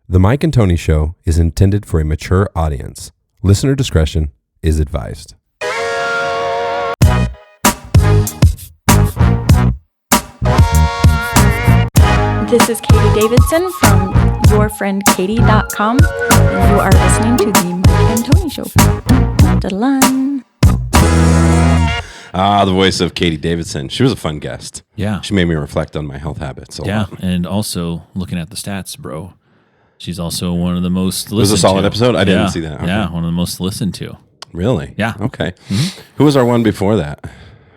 The Mike and Tony Show is intended for a mature audience. Listener discretion is advised. This is Katie Davidson from yourfriendkatie.com, and you are listening to the Mike and Tony Show. Da-da-lan. The voice of Katie Davidson. She was a fun guest. Yeah. She made me reflect on my health habits a lot. And also looking at the stats, bro. She's also one of the most listened to. It was a solid episode? I didn't see that. Okay. Yeah, one of the most listened to. Really? Yeah. Okay. Mm-hmm. Who was our one before that?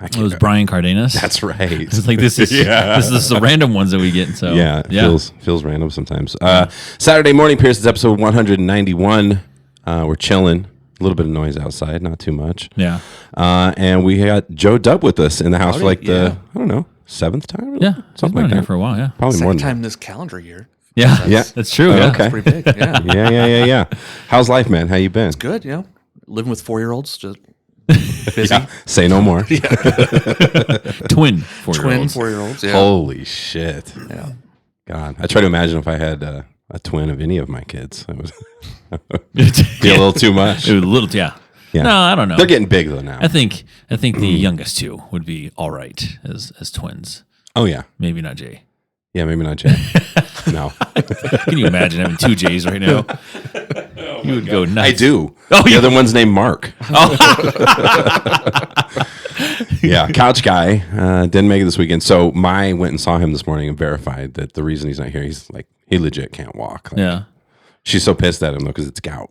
It was Brian Cardenas. That's right. It's like this is the random ones that we get. So feels random sometimes. Saturday morning, Pearson's episode 191. We're chilling. A little bit of noise outside, not too much. Yeah. And we got Joe Dub with us in the house for like the seventh time. Yeah, something like that for a while. Yeah, probably more than time this calendar year. Yeah, that's true. Yeah, okay. That's pretty big. Yeah. yeah. How's life, man? How you been? It's good. You know, living with 4-year-olds, just busy. Yeah. Say no more. Twin 4-year-olds. 4-year-olds. Yeah. Holy shit. Yeah. God, I try to imagine if I had a twin of any of my kids. It would be a little too much. A little, yeah. No, I don't know. They're getting big though now. I think the youngest two would be all right as twins. Oh yeah. Maybe not Jay. Yeah, maybe not Jay. No. Can you imagine having two Jays right now? You would go nuts. I do. Oh, the yeah. other one's named Mark. Oh. Yeah, couch guy didn't make it this weekend. So Mai went and saw him this morning and verified that the reason he's not here, he's like, he legit can't walk. Like, Yeah. She's so pissed at him though because it's gout.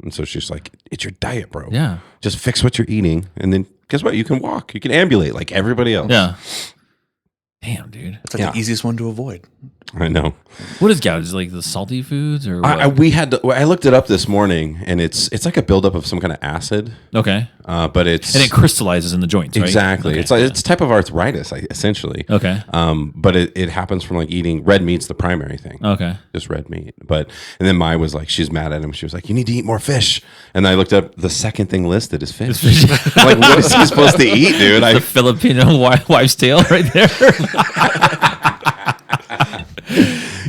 And so she's like, it's your diet, bro. Yeah. Just fix what you're eating. And then guess what? You can walk. You can ambulate like everybody else. Yeah. Damn, dude. It's like the easiest one to avoid. I know. What is gout? Is it like the salty foods or what? I looked it up this morning, and it's like a buildup of some kind of acid. Okay. But it's and it crystallizes in the joints, right? Exactly. Okay. It's type of arthritis, essentially. Okay. But it happens from like eating red meat's the primary thing. Okay. Just red meat. And then Mai was like, she's mad at him. She was like, you need to eat more fish. And I looked up, the second thing listed is fish. I'm like, what is he supposed to eat, dude? The Filipino wife's tale right there.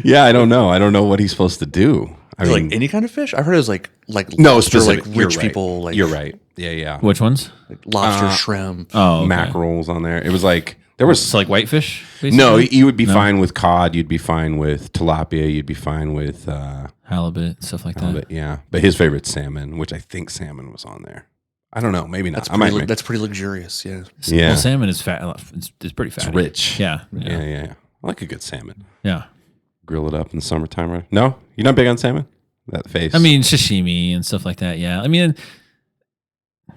Yeah, I don't know. I don't know what he's supposed to do. I mean, Like any kind of fish? I heard it was like no, lobster, specific. like You're rich right. people. Like You're right. Yeah. Which ones? like lobster, shrimp. Oh, okay. Mackerels on there. It was like there was So like whitefish, basically? no. You would be fine with cod. You'd be fine with tilapia. You'd be fine with halibut, stuff like that. halibut, yeah. But his favorite salmon, which I think salmon was on there. I don't know. Maybe not. That's pretty luxurious. Yeah. Yeah. Well, salmon is fat. It's pretty fatty. It's rich. Yeah. Yeah. I like a good salmon. Yeah. Grill it up in the summertime, right? No, you're not big on salmon. That face. I mean, sashimi and stuff like that. Yeah. I mean,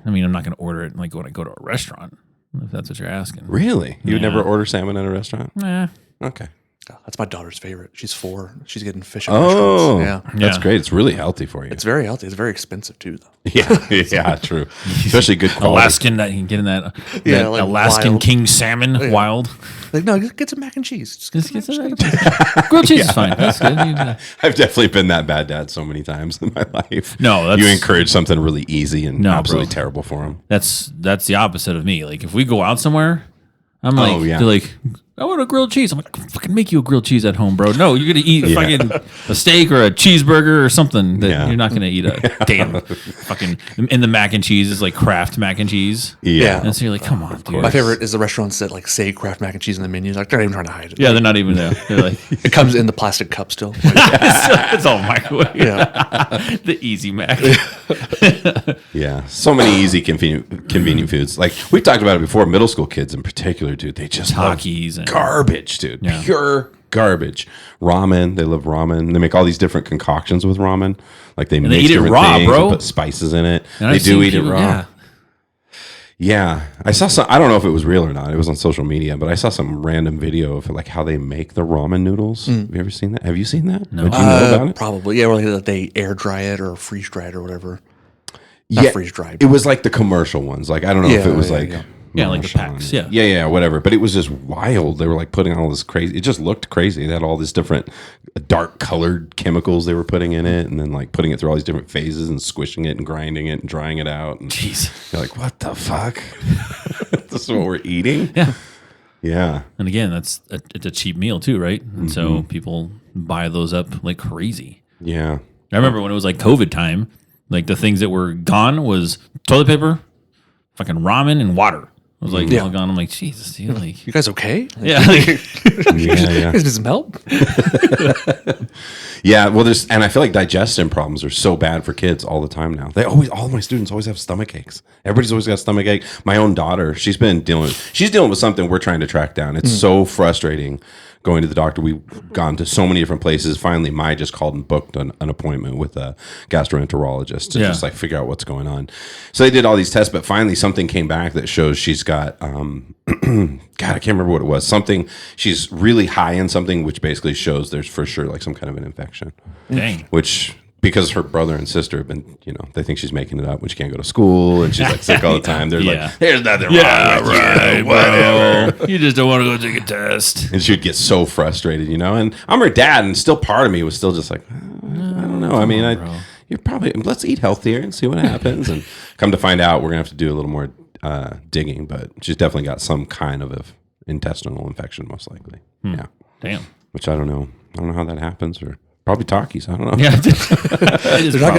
I'm not going to order it like when I go to a restaurant, if that's what you're asking. Really? You would Yeah. never order salmon at a restaurant? Nah. Okay. That's my daughter's favorite. She's 4. She's getting fish at Oh, restaurants. Yeah. That's Yeah. great. It's really healthy for you. It's very healthy. It's very expensive too, though. Yeah, true. Especially good quality. Alaskan, that you can get in that like Alaskan wild. king salmon, wild. Like, no, get some mac and cheese. Just Just get get some some mac and cheese. grilled cheese is fine. That's good. I've definitely been that bad dad so many times in my life. No, that's- you encourage something really easy and No, absolutely bro. terrible for them. That's the opposite of me. Like if we go out somewhere, I'm like, yeah. they're like, I want a grilled cheese. I'm like, I'll fucking make you a grilled cheese at home, bro. No, you're gonna eat fucking a steak or a cheeseburger or something. That you're not gonna eat a damn fucking. And the mac and cheese is like Kraft mac and cheese. Yeah. And so you're like, come on, dude. My favorite is the restaurants that like say Kraft mac and cheese in the menu. Like they're not even trying to hide it. Yeah, they're not even there. They're like, It comes in the plastic cup still. it's all microwave. Yeah. The easy mac. Yeah, so many easy, convenient foods. Like we've talked about it before. Middle school kids in particular, dude, they just love Takis and garbage, dude. Yeah. Pure garbage. Ramen. They love ramen. They make all these different concoctions with ramen. Like they mix eat it different raw, things bro. and put spices in it. And They I've do seen eat it people- raw. Yeah. Yeah, I saw some. I don't know if it was real or not. It was on social media, but I saw some random video of like how they make the ramen noodles. Have you ever seen that? Have you seen that? No. Did you know about it? Probably. Yeah, or like they air dry it or freeze dry it or whatever. Not freeze dried. It was like the commercial ones. Like I don't know if Yeah, it was yeah, like yeah. Yeah, like the Marshall packs, and- yeah. yeah, whatever. But it was just wild. They were like putting all this crazy. It just looked crazy. They had all these different dark colored chemicals they were putting in it, and then like putting it through all these different phases and squishing it and grinding it and drying it out. And Jeez. you're like, what the fuck? This is what we're eating? Yeah. Yeah. And again, it's a cheap meal too, right? And so people buy those up like crazy. Yeah. I remember when it was like COVID time, like the things that were gone was toilet paper, fucking ramen, and water. I was like, all gone. I'm like, Jesus, dude, like, You guys okay? yeah, Yeah, You guys need some help? Yeah, well, and I feel like digestion problems are so bad for kids all the time now. All of my students always have stomach aches. Everybody's always got a stomach ache. My own daughter, she's dealing with something we're trying to track down. It's so frustrating going to the doctor. We've gone to so many different places. Finally, Mai just called and booked an appointment with a gastroenterologist to just like figure out what's going on. So they did all these tests, but finally something came back that shows she's got, God, I can't remember what it was. Something, she's really high in something, which basically shows there's for sure like some kind of an infection. dang. Which, because her brother and sister have been, they think she's making it up when she can't go to school and she's like sick all the time. They're like, there's nothing wrong with you, whatever. You just don't want to go take a test. And she would get so frustrated, And I'm her dad, and still part of me was still just like, I don't know. I mean, you're probably, let's eat healthier and see what happens. And come to find out, we're going to have to do a little more digging, but she's definitely got some kind of intestinal infection, most likely. Yeah. Damn. Which I don't know. I don't know how that happens, or probably Takis. I don't know. Yeah.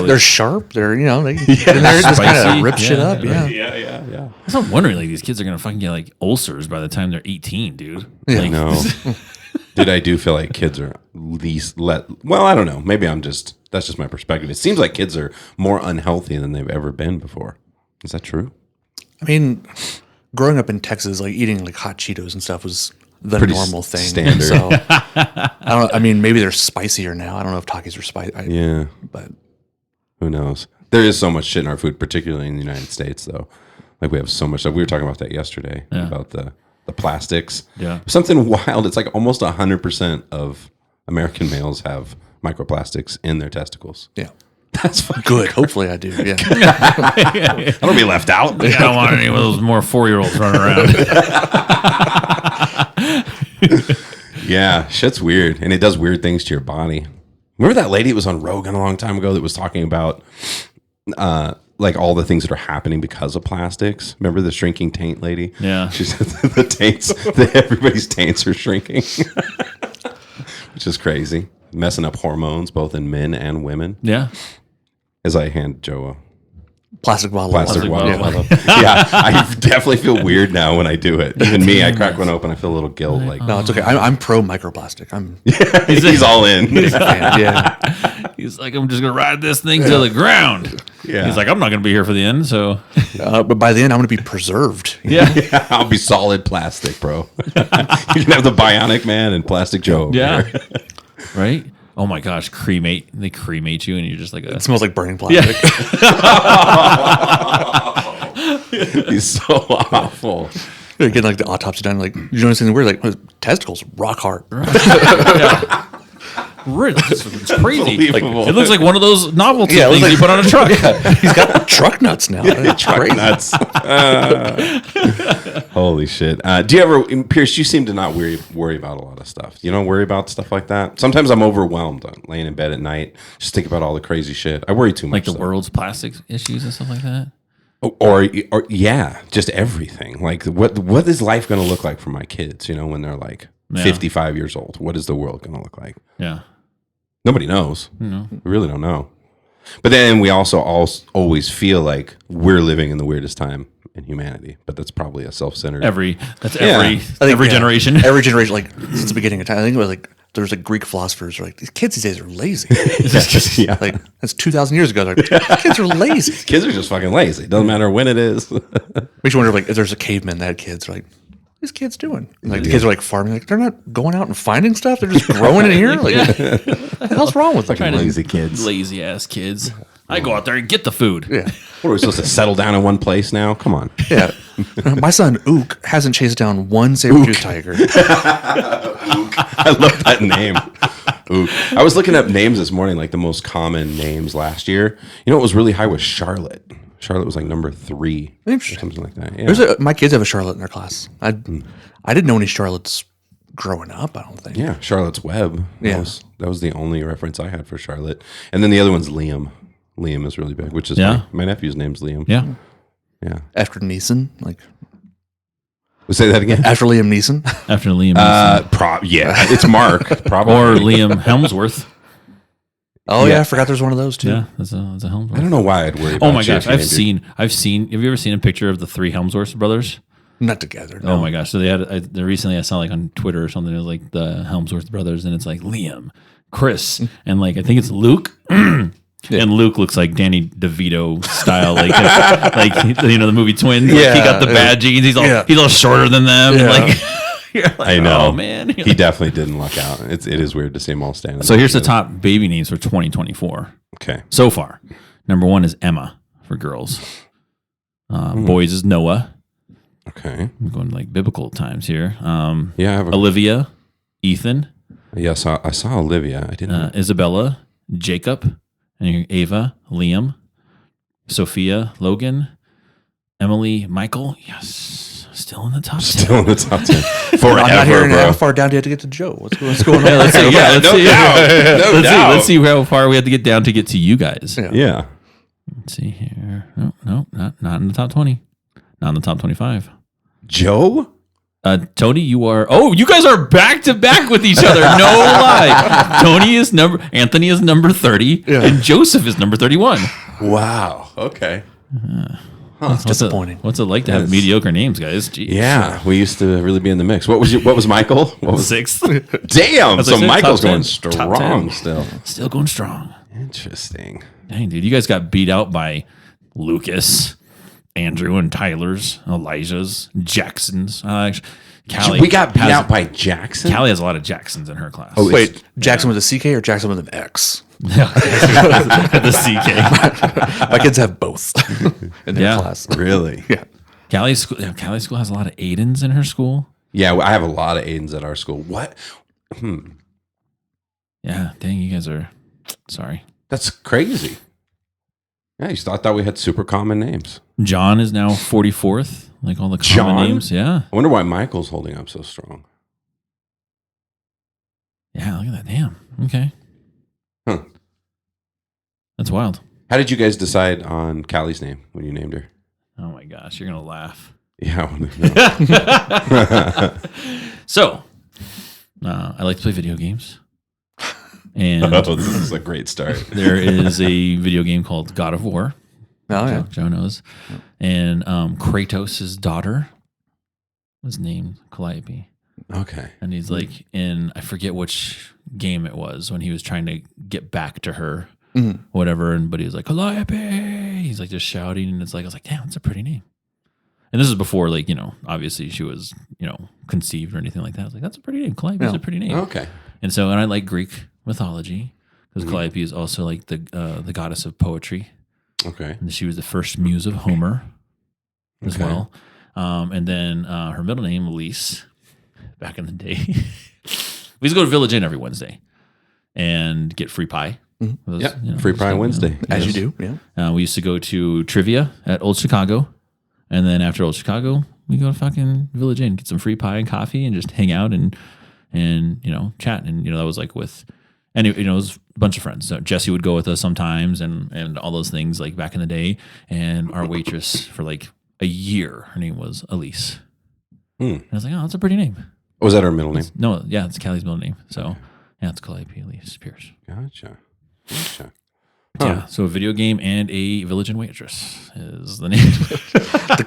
They're sharp. They're, they just kind of rip shit up. Yeah. Yeah. I'm wondering, like, these kids are going to fucking get, like, ulcers by the time they're 18, dude. Yeah. Like, No. Dude, I do feel like kids are well, I don't know. Maybe that's just my perspective. It seems like kids are more unhealthy than they've ever been before. Is that true? I mean, growing up in Texas, like eating like hot Cheetos and stuff was the Pretty normal thing. standard. So, I mean, maybe they're spicier now. I don't know if Takis are spicy. Yeah. But Who knows? There is so much shit in our food, particularly in the United States, though. Like, we have so much stuff. We were talking about that yesterday, about the plastics. Yeah. Something wild. It's like almost 100% of American males have microplastics in their testicles. yeah. That's fucking Good. Hopefully I do. Yeah. I don't be left out. I don't want any of those more 4-year-olds running around. Yeah, shit's weird, and it does weird things to your body. Remember that lady that was on Rogan a long time ago that was talking about like all the things that are happening because of plastics? Remember the shrinking taint lady? Yeah. She said everybody's taints are shrinking, which is crazy. Messing up hormones both in men and women. Yeah. As I hand Joe a Plastic bottle. plastic bottle. bottle. Yeah, I definitely feel weird now when I do it. Even me, I crack one open, I feel a little guilt. Like, No, it's okay. I'm pro microplastic. I'm he's all in. yeah. He's like, I'm just going to ride this thing to the ground. Yeah. He's like, I'm not going to be here for the end, so. But by the end, I'm going to be preserved. Yeah. I'll be solid plastic, bro. You can have the Bionic Man and Plastic Joe. over Yeah. here. Right? Oh my gosh, they cremate you and you're just like It smells like burning plastic. He's so awful. You're getting like the autopsy done. Like, you notice anything weird? Like, his testicles rock hard. Really? It's crazy. Unbelievable. It looks like one of those novelty Yeah, it looks things you put on a truck. He's got truck nuts now. It's crazy. Nuts. Holy shit. Do you ever, Pierce, you seem to not worry about a lot of stuff. You don't worry about stuff like that? Sometimes I'm overwhelmed laying in bed at night. Just think about all the crazy shit. I worry too much. Like the though. world's plastic issues and stuff like that. Or yeah, just everything. Like what is life going to look like for my kids, when they're like 55 years old? What is the world going to look like? Yeah. Nobody knows. No. We really don't know. But then we also always feel like we're living in the weirdest time in humanity. But that's probably a self-centered. Every I think, generation. Every generation, like since the beginning of time. I think it was like there's like Greek philosophers who are like, these kids these days are lazy. Yeah. Like that's 2,000 years ago. They're like, these kids are lazy. Kids are just fucking lazy. Doesn't matter when it is. Makes you wonder like if there's a caveman that had kids. Like, what are these kids doing? And, like the kids are like farming. Like they're not going out and finding stuff. They're just growing in here. Like, what the hell's wrong with them? Lazy kids. Lazy ass kids. I go out there and get the food. Yeah. What are we supposed to settle down in one place now? Come on. Yeah. My son, Ook, hasn't chased down one saber-tooth tiger. I love that name. Ooh. I was looking up names this morning, like the most common names last year. You know what was really high was Charlotte. Charlotte was like number 3. Interesting. Or something like that. Yeah. My kids have a Charlotte in their class. I didn't know any Charlottes growing up, I don't think. Yeah, Charlotte's Web. Yeah. That was the only reference I had for Charlotte. And then the other one's Liam. Liam is really big, which is my nephew's name's Liam. Yeah. Yeah. After Neeson, like We'll say that again. after Liam Neeson. After Liam Neeson. Yeah, it's Mark, probably. Or Liam Helmsworth. Oh yeah, I forgot there's one of those too. Yeah, that's a Helmsworth. I don't know why I'd worry about Oh my you gosh, if you named I've seen. Have you ever seen a picture of the three Helmsworth brothers? Not together. Oh my gosh! So they had recently I saw like on Twitter or something. It was like the Helmsworth brothers, and it's like Liam, Chris, and like I think it's Luke. And Luke looks like Danny DeVito style, like the movie Twins. Like, he got the bad jeans. He's all shorter than them. Yeah. Like, you're like, I know, oh man, He definitely didn't luck out. It is weird to see them all standing. So here's the top baby names for 2024 Okay. so far. Number 1 is Emma for girls. Boys is Noah. Okay. I'm going like biblical times here. Yeah. I have Olivia, Ethan, Yes, I saw Olivia. I didn't. Isabella, Jacob, and Ava, Liam, Sophia, Logan, Emily, Michael. Yes, still in the top 10. Still in the top 10. Forever, I'm not hearing bro. how far down do you have to get to Joe? What's going on? Let's see. Yeah, let's see. No doubt. Let's see how far we have to get down to get to you guys. Yeah. Yeah. Let's see here. No, not in the top 20. Not in the top 25. Joe? Tony, you are. Oh, you guys are back to back with each other. No lie. Anthony is number 30, and Joseph is number 31. Wow. Okay. That's disappointing. What's it like to have mediocre names, guys? Jeez. Yeah, we used to really be in the mix. What was Michael? What was Sixth. Damn. As I So said, Michael's top 10. going Top 10. strong still. Still going strong. Interesting. Dang, dude, you guys got beat out by Lucas, Andrew, and Tyler's, Elijah's, Jackson's. Callie. We got beat out by Jackson. Callie has a lot of Jacksons in her class. Oh, Wait, Jackson with a CK or Jackson with an X? the CK. My kids have both in their class. Really? Yeah. Callie's school has a lot of Aidens in her school. Yeah, I have a lot of Aidens at our school. What? Yeah, dang, you guys are sorry. That's crazy. Yeah, I thought we had super common names. John is now 44th, like all the common John? names. Yeah. I wonder why Michael's holding up so strong. Yeah, look at that. Damn. Okay. Huh. That's wild. How did you guys decide on Callie's name when you named her? Oh my gosh, you're going to laugh. Yeah, I want to know. So, I like to play video games. And Oh, this is a great start. there is a video game called God of War. Oh, yeah. Joe knows. And Kratos' daughter was named Calliope. Okay. And he's like in, I forget which game it was, when he was trying to get back to her, whatever. And but he was like, Calliope. He's like just shouting. And it's like, I was like, damn, that's a pretty name. And this is before, like, obviously she was, conceived or anything like that. I was like, that's a pretty name. Calliope's a pretty name. Okay. And so, and I like Greek mythology because Calliope is also like the goddess of poetry. Okay. And she was the first muse of Homer as well. And then her middle name, Elise, back in the day. We used to go to Village Inn every Wednesday and get free pie. Those, Yeah. Free Pie Wednesday. As you do. Yeah. We used to go to trivia at Old Chicago. And then after Old Chicago, we go to fucking Village Inn, get some free pie and coffee and just hang out and chat. And, that was like with, and it was a bunch of friends. So Jesse would go with us sometimes and all those things like back in the day. And our waitress for like a year, her name was Elise. And I was like, oh, that's a pretty name. Was that her middle name? No, yeah, it's Callie's middle name. So yeah, it's Calliope Elise Pierce. Gotcha. Yeah, so a video game and a Village Inn waitress is the name. The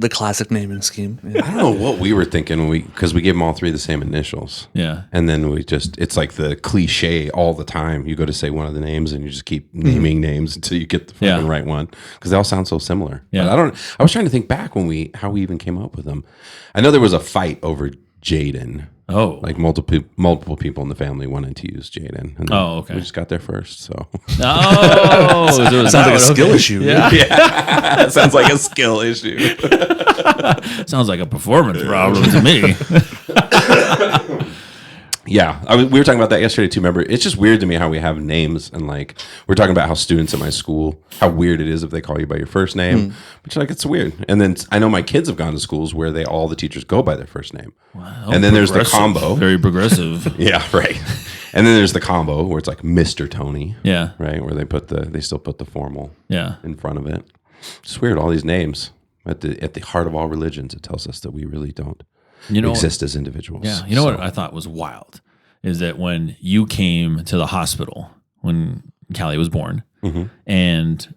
classic naming scheme. Yeah. I don't know what we were thinking because we gave them all three the same initials. Yeah. And then it's like the cliche all the time. You go to say one of the names and you just keep naming names until you get the fucking right one because they all sound so similar. Yeah. But I was trying to think back how we even came up with them. I know there was a fight over Jaden. Oh. Like multiple people in the family wanted to use Jaden. And Oh, okay. We just got there first, so. Oh, so Sounds like a skill issue. Yeah. Yeah, sounds like a skill issue. Sounds like a performance problem to me. Yeah, we were talking about that yesterday too. Remember, it's just weird to me how we have names and like we're talking about how students at my school, how weird it is if they call you by your first name. But you're like, it's weird. And then I know my kids have gone to schools where all the teachers go by their first name. Wow, and then there's the progressive. combo. Very progressive. Yeah, right. And then there's the combo where it's like Mr. Tony. Yeah. Right, where they still put the formal in front of it. It's weird. All these names at the heart of all religions, it tells us that we really don't exist as individuals. Yeah. You know what I thought was wild is that when you came to the hospital when Callie was born, and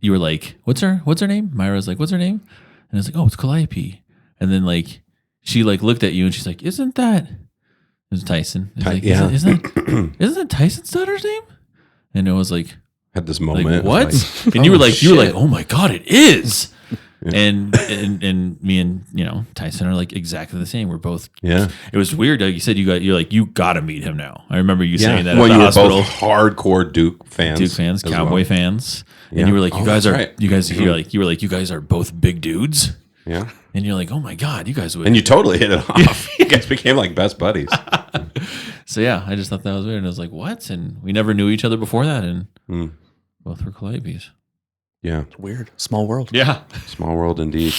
you were like, "What's her name?" Myra was like, "What's her name?" And I was like, "Oh, it's Calliope." And then like she like looked at you and she's like, "Isn't that?" It was Tyson. It was like, yeah. isn't that Tyson's daughter's name? And it was like, Had this moment. what? like, And you were like, shit. "Oh my god, it is." And me and Tyson are like exactly the same. We're both. Yeah. It was weird. Like you said, you got to meet him now. I remember you saying that When at you the were hospital. both hardcore Duke fans. Duke fans, as Cowboy well. fans, Yeah. and you were like, Oh, you guys that's are, right. you guys, you were like, you guys are both big dudes, Yeah. and you're like, oh my god, you guys would. And you totally hit it off. You guys became like best buddies. So yeah, I just thought that was weird, and I was like, what? And we never knew each other before that, and Hmm. both were Calliopes. Yeah. Weird. Small world. Yeah, Small world indeed.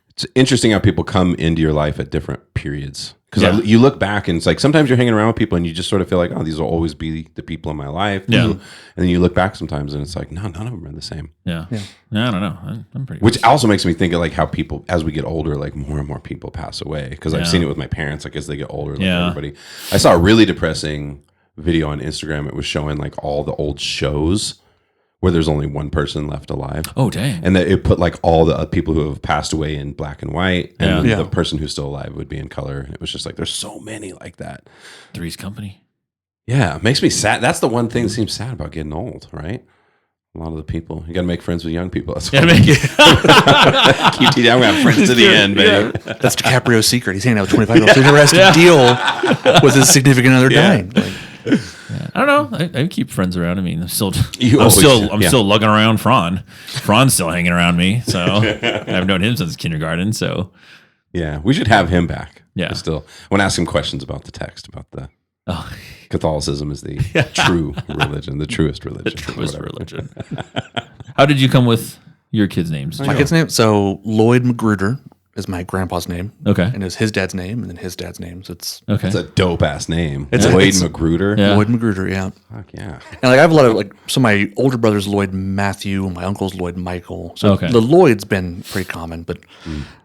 It's interesting how people come into your life at different periods. Because Yeah. you look back and it's like sometimes you're hanging around with people and you just sort of feel like, oh, these will always be the people in my life. Yeah. And then you look back sometimes and it's like, no, none of them are the same. yeah. No, I don't know. I'm pretty. Which also makes me think of like how people, as we get older, like more and more people pass away. Because I've Yeah. seen it with my parents, like as they get older, like Yeah. everybody. I saw a really depressing video on Instagram. It was showing like all the old shows where there's only one person left alive. Oh dang. And that it put like all the people who have passed away in black and white, and then Yeah. the person who's still alive would be in color. And it was just like there's so many like that. Three's Company. Yeah, it makes me sad. That's the one thing that seems sad about getting old, right? A lot of the people you got to make friends with young people. That's Yeah, what keep you down. We have friends to the end, baby. That's DiCaprio's secret. He's hanging out with 25-year-olds. He never has to deal with his significant other dying. Like, I don't know. I keep friends around. I mean, I'm still You always do, I'm yeah. still lugging around Fran. Fran's still hanging around me. So I've known him since kindergarten. So Yeah, we should have him back. Yeah. I still want to ask him questions about the text, about the oh, Catholicism is the true religion, the truest religion. the truest religion. How did you come with your kids' names? my kid's name. So Lloyd Magruder is my grandpa's name. Okay. And it's his dad's name and then his dad's name. So it's Okay. It's a dope ass name. It's It's a- Wade it's- Magruder. Yeah. Lloyd Magruder, yeah. Fuck yeah. And like I have a lot of like, so my older brother's Lloyd Matthew, and my uncle's Lloyd Michael. So Okay. the Lloyd's been pretty common, but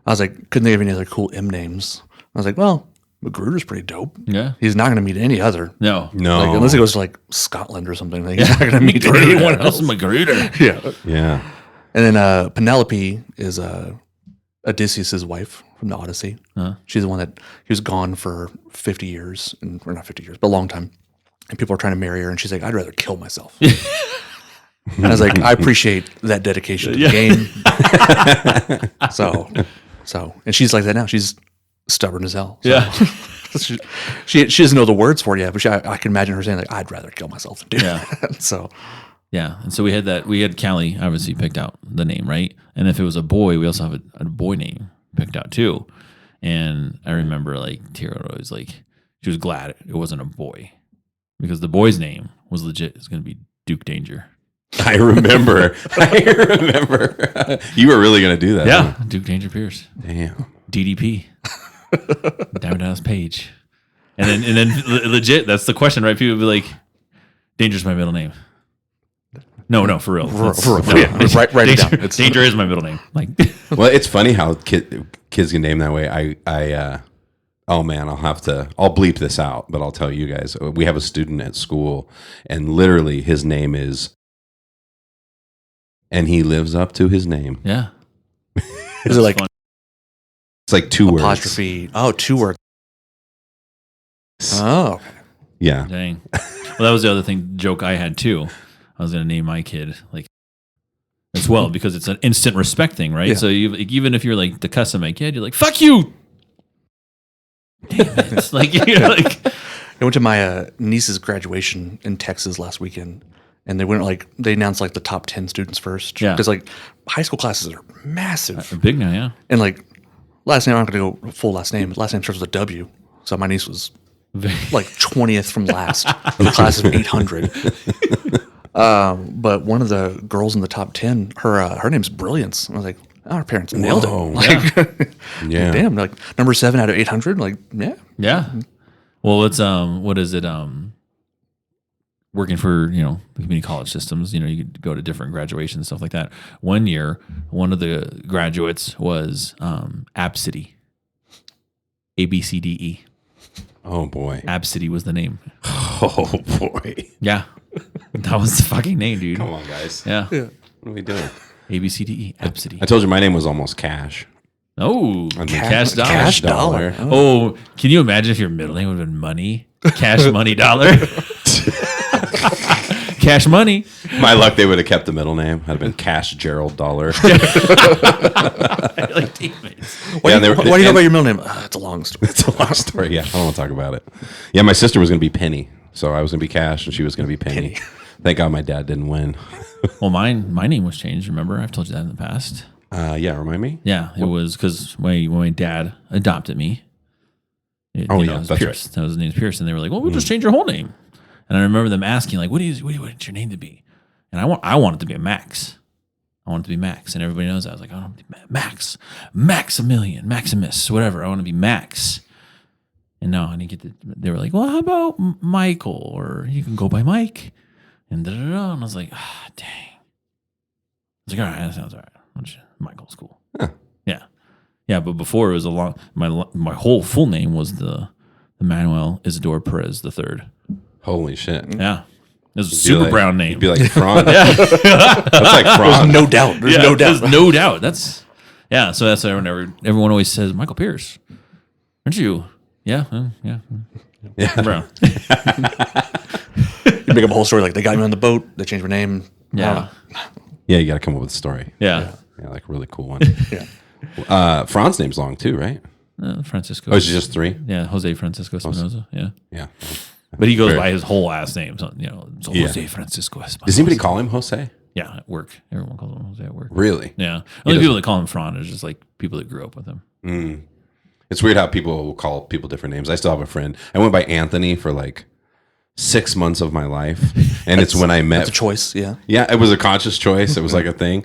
I was like, couldn't think of any other cool M names. I was like, well, Magruder's pretty dope. Yeah. He's not going to meet any other. No. No. Like, unless he goes to like Scotland or something. Like, he's not going to meet anyone else. Magruder. Yeah. Yeah. And then Penelope is Odysseus' wife from the Odyssey. She's the one that he was gone for 50 years, or not 50 years, but a long time. And people are trying to marry her, and she's like, I'd rather kill myself. And I was like, I appreciate that dedication to the game. So, and she's like that now. She's stubborn as hell. So. Yeah. she doesn't know the words for it yet, but I can imagine her saying like, I'd rather kill myself than do Yeah. that. So Yeah. And so we had Callie obviously picked out the name, right? And if it was a boy, we also have a boy name picked out too. And I remember like Tira was like, she was glad it wasn't a boy because the boy's name was legit. It's going to be Duke Danger. I remember. You were really going to do that. Yeah. huh? Duke Danger Pierce. Damn. DDP. Diamond Dallas Page. And then legit, that's the question, right? People would be like, Danger's my middle name. No, for real. For real. No. Yeah, write it down. It's- Danger is my middle name. Like, Well, it's funny how kids get named that way. Oh man, I'll bleep this out, but I'll tell you guys. We have a student at school, and literally his name is, and he lives up to his name. yeah. is it like fun. It's like 2 words. apostrophe? Oh, 2 words. Oh, Yeah. Dang. Well, that was the other joke I had too. I was going to name my kid like as well because it's an instant respect thing, right? Yeah. So even if you're like the cuss of my kid, you're like, fuck you. Damn it. It's like, you're like, I went to my niece's graduation in Texas last weekend, and they announced like the top 10 students first. Yeah. Because like high school classes are massive, big now, yeah. and like last name I'm not going to go full last name. But last name starts with a W, so my niece was like 20th from last in the class of 800. But one of the girls in the top 10, her name's Brilliance. I was like, oh, her parents nailed Whoa. it. Like, Yeah. damn, like number 7 out of 800. Like, yeah. Yeah. Well, it's what is it? Working for the community college systems. You could go to different graduations and stuff like that. One year, one of the graduates was App City. ABCDE. Oh boy. App City was the name. Oh boy. Yeah. That was the fucking name, dude. Come on, guys. Yeah. What are we doing? A B C D E. Absidy. I told you my name was almost Cash. Oh, I mean, Cash Dollar. Cash Dollar. Oh, can you imagine if your middle name would have been Money? Cash Money Dollar. Cash Money. My luck, they would have kept the middle name. I'd have been Cash Gerald Dollar. Like teammates. Why do you know about your middle name? It's a long story. It's a long story. Yeah, I don't want to talk about it. Yeah, my sister was going to be Penny, so I was going to be Cash, and she was going to be Penny. Thank God my dad didn't win. Well, my name was changed. Remember, I've told you that in the past. Yeah, remind me. Yeah, it was because when my dad adopted me. It was that's Pierce. right. That was his name, Pierce, and they were like, "Well, we'll just change your whole name." And I remember them asking, like, "What do you want your name to be?" And I want it to be a Max. I want it to be Max, and everybody knows that. I was like, "I want to be Max, Maximilian, Maximus, whatever. I want to be Max." And no, I didn't get they were like, "Well, how about Michael? Or you can go by Mike." And and I was like, "Ah, dang." I was like, "All right, that sounds all right. Michael's cool." Huh. Yeah, but before it was my whole full name was the Manuel Isidore Perez III. Holy shit. Yeah. It was a super brown name. You'd be like Franz. That's like Franz. No doubt. There's no doubt. There's no doubt. That's why everyone always says Michael Pierce. Aren't you? Yeah. Yeah. Brown. You make up a whole story like they got me on the boat, they changed my name. Yeah. Yeah, you got to come up with a story. Yeah. Yeah, like a really cool one. Yeah. Franz's name's long too, right? Francisco. Oh, it's just 3? Yeah, Jose Francisco Espinosa. Yeah. Yeah. But he goes Very- by his whole last name. So, it's Jose Francisco Espinosa. Does anybody call him Jose? Yeah, at work. Everyone calls him Jose at work. Really? Yeah. Only people that call him Fran is just like people that grew up with him. It's weird how people will call people different names. I still have a friend. I went by Anthony for like 6 months of my life. And it's when I met. It's a choice, yeah. Yeah, it was a conscious choice. It was like a thing.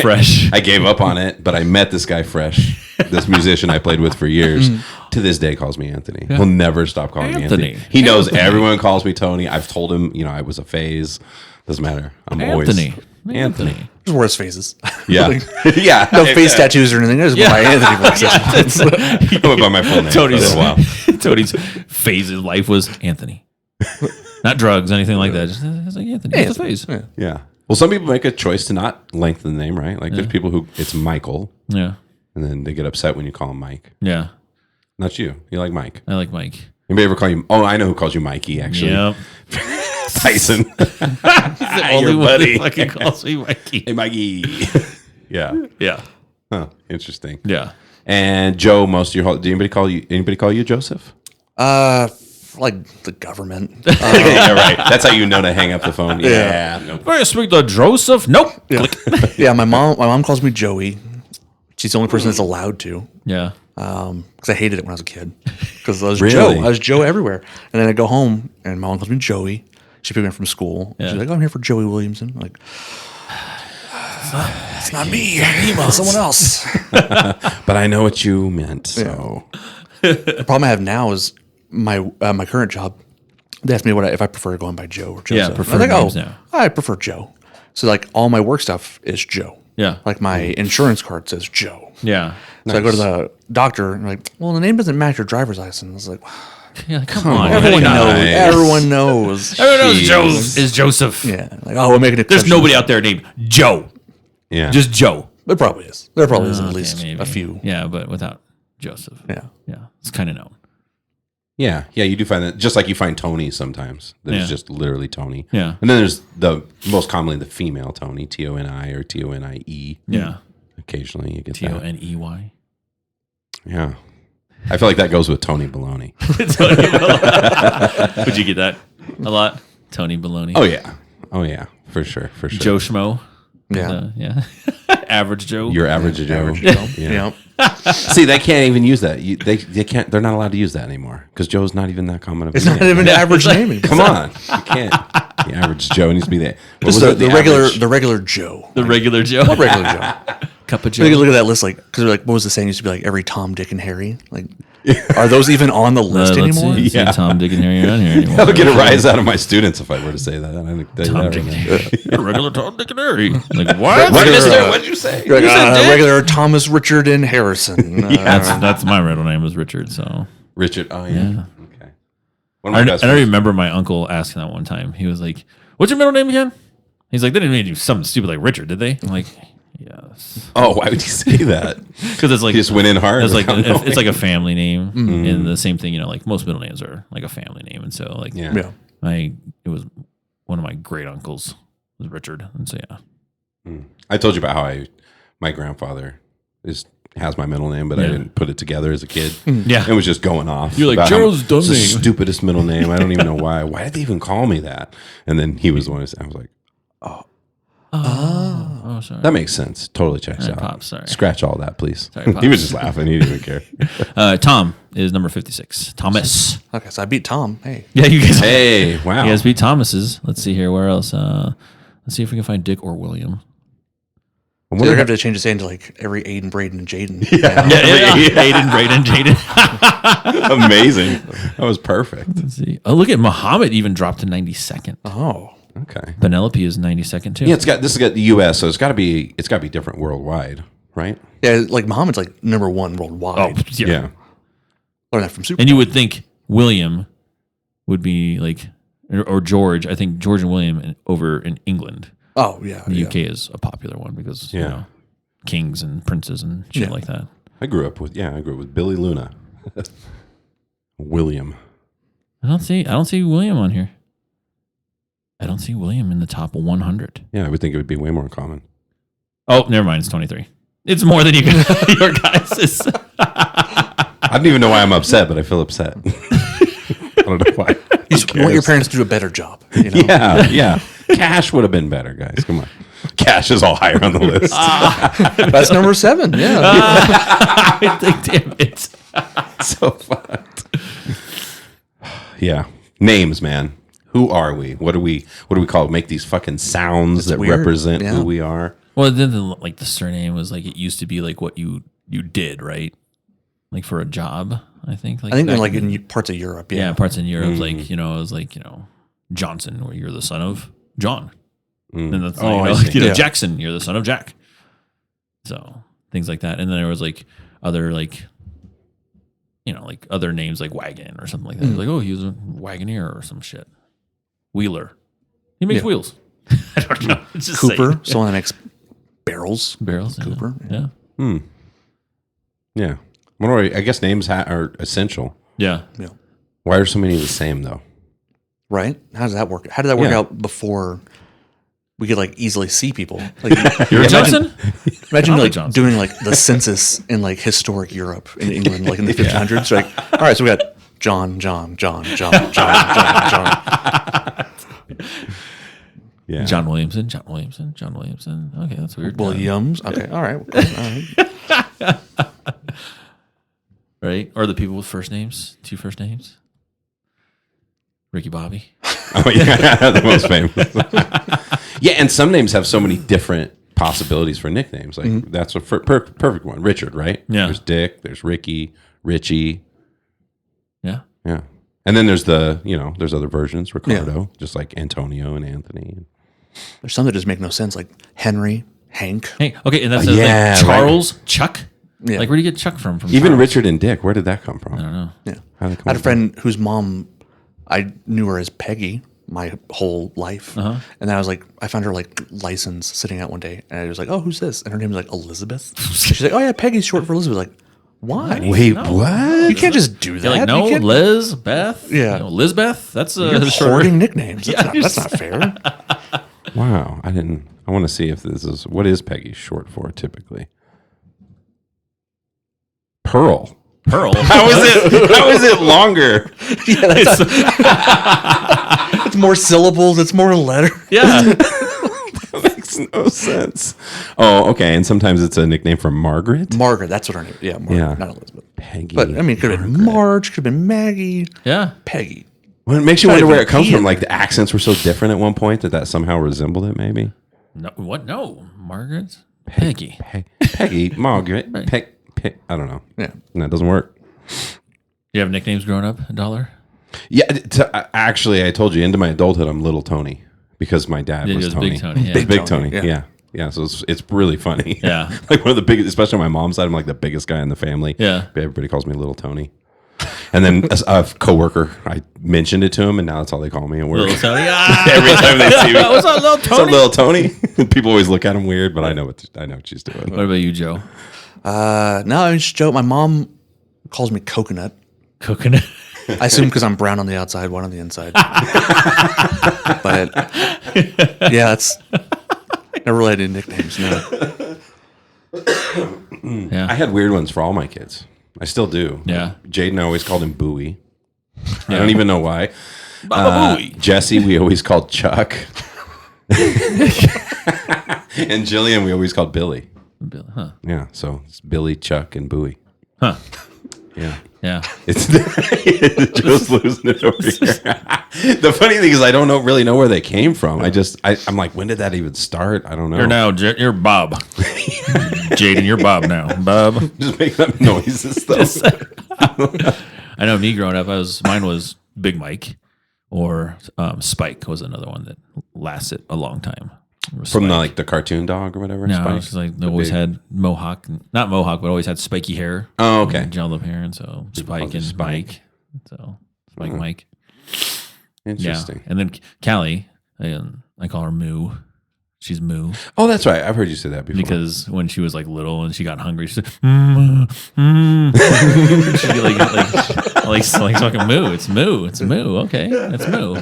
Fresh. I gave up on it, but I met this guy Fresh, this musician I played with for years. To this day calls me Anthony. He'll never stop calling me Anthony. He knows everyone calls me Tony. I've told him, I was a phase. Doesn't matter. I'm Anthony. Anthony. There's worse phases. Yeah. Yeah. No face tattoos or anything. There's my Anthony. I went by my full name. Tony's for a while. Tony's phase in life was Anthony. Not drugs, anything like that. Just it's like Anthony. It's a phase. Yeah. Yeah. Well, some people make a choice to not lengthen the name, right? Like there's people who it's Michael, Yeah. and then they get upset when you call him Mike. Yeah. Not you. You like Mike. I like Mike. Anybody ever call you? Oh, I know who calls you Mikey. Actually, Yep. Tyson. The only one buddy. that fucking calls me Mikey. Hey, Mikey. Yeah. Yeah. Huh. Interesting. Yeah. And Joe, most of your did anybody call you Joseph? Like the government. Yeah, right. That's how you know to hang up the phone. Yeah. Nope. I speak to Joseph. Nope. Click. Yeah, my mom calls me Joey. She's the only person that's allowed to. Yeah. Because I hated it when I was a kid. Because I was Really? Joe. I was Joe everywhere. And then I go home and my mom calls me Joey. She picked me up from school. Yeah. She's like, "Oh, I'm here for Joey Williamson." I'm like, it's not me. It's someone else. But I know what you meant. So The problem I have now is my current job. They asked me if I prefer going by Joe or Joseph. Yeah, And preferred I'm like, names now. I prefer Joe. So like all my work stuff is Joe. Yeah. Like my insurance card says Joe. Yeah. So I go to the doctor and I'm like, well, the name doesn't match your driver's license. I was like, Yeah. Come on. everyone Nice. knows. Everyone knows. Everyone knows Jeez. Joe is Joseph. Yeah. Like, oh, we're making it. There's nobody out there named Joe. yeah. Just Joe. There probably is. There probably is at Okay, least maybe. a few. Yeah, but without Joseph. Yeah. Yeah. It's kind of known. Yeah, you do find that, just like you find Tony sometimes. There's Yeah. just literally Tony. Yeah. And then there's the most commonly the female Tony, Toni or Tonie. Yeah. Occasionally you get that. Toney. Yeah. I feel like that goes with Tony Baloney. Would you get that a lot? Tony Baloney. Oh yeah. For sure. Joe Schmo. Yeah. Yeah. Average Joe. Your average Joe. Average Joe. Yeah. Yeah. See, they can't even use that. They can't. They're not allowed to use that anymore because Joe's not even that common of a It's name. not even an average name. anymore. Come on, you can't. The average Joe needs to be there. Just the regular Joe. the regular Joe. Regular Joe. Cup of So you Joe. look at that list, like, because like, what was the saying? Used to be like every Tom, Dick, and Harry. Like, are those even on the list Let's anymore? see Yeah. Tom, Dick, and Harry around here anymore. That would get a rise out of my students if I were to say that. I think they Tom, never Dick, and know. Harry. You're a regular Tom, Dick, and Harry. Like, what? What'd you say? You're like, said Dick? regular Thomas, Richard, and Harrison. That's my middle name was Richard, so Richard. Oh yeah. Okay. One of my best I friends- remember my uncle asking that one time. He was like, "What's your middle name again?" He's like, "They didn't do something stupid like Richard, did they?" I'm like, "Yes," Oh, why would you say that? because it's like You just went in hard. It's like without knowing. it's like a family name, and the same thing. Like most middle names are like a family name, and so like Yeah. it was one of my great uncles was Richard, and so yeah. I told you about how my grandfather has my middle name, but I Yeah. didn't put it together as a kid. Yeah. It was just going off. You're like, about how Gerald's dumb it's the name. stupidest middle name. I don't even know why. Why did they even call me that? And then he was the one who said, I was like, Oh, sorry. that makes sense. Totally checks out. Pops, sorry. Scratch all that, please. Sorry, He Pops. was just laughing. He didn't even care. Tom is number 56. Thomas. Okay, so I beat Tom. Hey, Yeah, you guys. Hey, wow. You guys beat Thomas's. Let's see here. Where else? Let's see if we can find Dick or William. I so they're wonder gonna have to change his name to like every Aiden, Braden, and Jaden. Aiden, Braden, Jaden. amazing. That was perfect. Let's see. Oh, look at Muhammad even dropped to 92nd. Oh, Okay. Penelope is 92nd too. Yeah, this has got the U.S., so it's got to be different worldwide, right? yeah, like Muhammad's like number one worldwide. Oh, yeah. Learned that from Super. And you would think William would be like, or George. I think George and William over in England. Oh yeah, The yeah. UK is a popular one because you Yeah. know, kings and princes and shit Yeah. like that. I grew up with Billy Luna. William. I don't see William on here. I don't see William in the top 100. Yeah, I would think it would be way more common. Oh, never mind. It's 23. It's more than you can. Your guys is. I don't even know why I'm upset, but I feel upset. I don't know why. You just want your parents to do a better job. You know? Yeah. Cash would have been better, guys. Come on. Cash is all higher on the list. That's number 7. Yeah, I think, damn it. So fucked. Yeah. Names, man. Who are we? What do we call it? Make these fucking sounds that weird. represent Yeah. who we are. Well, then the surname was like it used to be like what you did, right? Like for a job, I think. Like I think back they're like in parts of Europe. yeah, Yeah, parts in Europe, like it was like Johnson, where you're the son of John, and that's Oh, I like, see. Yeah. Jackson, you're the son of Jack. So things like that, and then there was like other like like other names like Wagon or something like that. Like oh, he was a Wagoneer or some shit. Wheeler, he makes Yeah. wheels. I don't know. It's just Cooper, saying. someone that makes barrels. Barrels. yeah. Cooper, Yeah. Yeah. I guess names are essential. Yeah. Yeah, Why are so many the same though? right. How does that work? How did that work Yeah. out before we could like easily see people? Like, You're imagine, Johnson? imagine Tommy like Johnson. doing like the census in like historic Europe in England, like in the 1500s. Like, all right, so we got John. Yeah. John Williamson. Okay, that's weird. Williams. Okay, all right. Right? Or the people with first names, 2 first names. Ricky Bobby. Oh yeah, the most famous. Yeah, and some names have so many different possibilities for nicknames. Like that's a perfect one. Richard, right? Yeah. There's Dick. There's Ricky, Richie. Yeah. Yeah, and then there's there's other versions. Ricardo, just like Antonio and Anthony. There's some that just make no sense, like Henry, Hank. Hey, okay, and that's the yeah, thing. Charles, Chuck. Yeah. Like, where do you get Chuck from? Even Charles? Richard and Dick. Where did that come from? I don't know. Yeah, How did it come I had a about? friend whose mom, I knew her as Peggy my whole life, and then I was like, I found her like license sitting out one day, and I was like, oh, who's this? And her name is like Elizabeth. She's like, oh yeah, Peggy's short for Elizabeth. Like, why? Wait, what? You can't just do that. You're like, You no, can't- Liz, Beth. Yeah. Lizbeth. That's You're short. hoarding nicknames. That's, Yeah, that's not fair. Wow, I didn't. I want to see if this is what is Peggy short for typically. Pearl. Pearl. How is it longer? It's more syllables. It's more letter. Yeah. That makes no sense. Oh, okay. And sometimes it's a nickname for Margaret. Margaret. That's what her name. Yeah, Margaret, Yeah. not Elizabeth. Peggy. But I mean, it could have been Marge. Could have been Maggie. Yeah. Peggy. Well, it makes you Not wonder where even it comes Ian. from. Like the accents were so different at one point that somehow resembled it. Maybe No, what? No. Margaret? Peggy. Peggy, Margaret, Right. Peg. I don't know. Yeah. No, it doesn't work. You have nicknames growing up, Dollar? Yeah, actually, I told you into my adulthood, I'm Little Tony because my dad Yeah, was it was Tony. Big Tony. Yeah. Big Tony. Tony, Yeah. So it's really funny. Yeah. Like one of the biggest, especially on my mom's side, I'm like the biggest guy in the family. Yeah. But everybody calls me Little Tony. And then a coworker, I mentioned it to him, and now that's all they call me at work. Little Tony. Every time they see me, What's up, little what's up, Tony? little Tony? People always look at him weird, but I know what she's doing. What about you, Joe? No, I mean, just joke. My mom calls me Coconut. Coconut. I assume because I'm brown on the outside, white on the inside. But yeah, that's never really had any nicknames. No. Yeah. I had weird ones for all my kids. I still do. Yeah. Jaden, I always called him Bowie. I don't even know why. Baba Booey. Jesse, we always called Chuck. And Jillian, we always called Billy. Huh. Yeah, so it's Billy, Chuck, and Bowie. Huh. Yeah. Yeah. It's Joe's losing it over here. The funny thing is, I don't really know where they came from. I'm like, when did that even start? I don't know. You're Bob. Jaden, you're Bob now. Bob. Just making up noises though. I know me growing up, mine was Big Mike, or Spike was another one that lasted a long time. From the cartoon dog or whatever. No, Spike? it's like they always had mohawk, not mohawk, but always had spiky hair. Oh, okay. Gel up hair, and so Spike and Mike. So Spike, Mike. Interesting. Yeah, and then Callie, I call her Moo. She's Moo Oh, that's right. I've heard you say that before. because when she was like little and she got hungry, she said, she'd be like fucking Moo. It's Moo. It's Moo. Okay, it's Moo.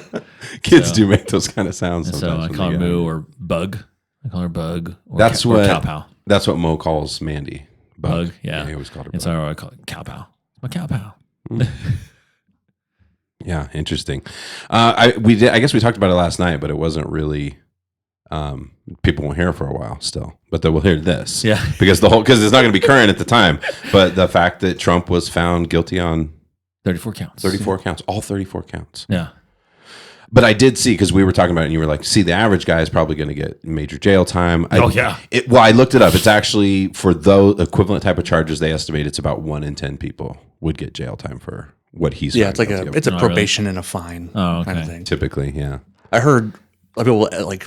Kids do make those kind of sounds. And so sometimes I when call they her get Moo hungry. or Bug. I call her Bug. Or That's or what Cow Pow. That's what Mo calls Mandy. Bug. Yeah. he always called her And Bug. so I call it Cow Pow. My Cow Pow. Yeah, interesting. I guess we talked about it last night, but it wasn't really. People won't hear for a while still, but they will hear this. Yeah. because it's not going to be current at the time. But the fact that Trump was found guilty on 34 counts. 34 counts, all 34 counts. Yeah. But I did see, because we were talking about it, and you were like, see, the average guy is probably going to get major jail time. Yeah. I looked it up. It's actually, for those equivalent type of charges, they estimate it's about 1 in 10 people would get jail time for what he's Yeah, found it's like guilty of. it's a really? probation and a fine Oh, kind of okay. thing. Typically, yeah. I heard a lot of people like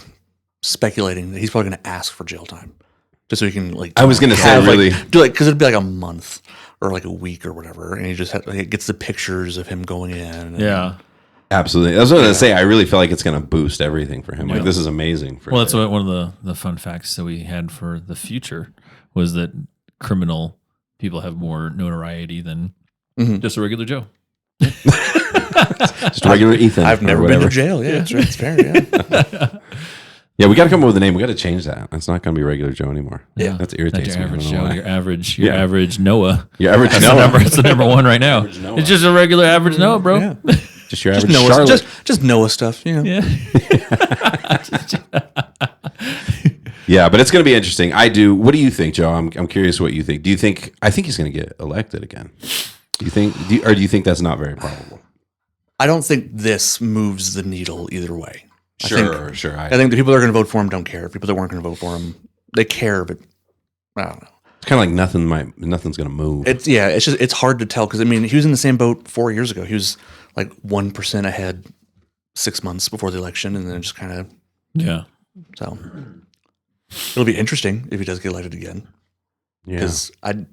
speculating that he's probably going to ask for jail time, just so he can like. I was gonna say, have, like, really- do because it'd be like a month or like a week or whatever, and he just he gets the pictures of him going in. And, Yeah. Absolutely. I was going to say, I really feel like it's going to boost everything for him. Like, this is amazing. For Well, that's him. one of the fun facts that we had for the future was that criminal people have more notoriety than just a regular Joe. Just regular Ethan. I've or never been whatever. to jail. Yeah, that's right. It's fair. Yeah. Yeah, we got to come up with a name. We got to change that. It's not going to be regular Joe anymore. Yeah. That's irritates That's your me. I average don't know Joe. why. Your average Noah. Your average That's Noah. it's the number one right now. Noah. It's just a regular average Noah, bro. Yeah. Just your Just average Noah, Charlotte. just Noah stuff. You know. Yeah. Yeah, but it's going to be interesting. What do you think, Joe? I'm curious what you think. I think he's going to get elected again. Do you think that's not very probable? I don't think this moves the needle either way. Sure. I think the people that are going to vote for him don't care. People that weren't going to vote for him, they care, but I don't know. It's kind of like nothing's going to move. It's hard to tell because I mean he was in the same boat 4 years ago. He was like 1% ahead 6 months before the election, and then just kind of Yeah. so. It'll be interesting if he does get elected again Yeah. because I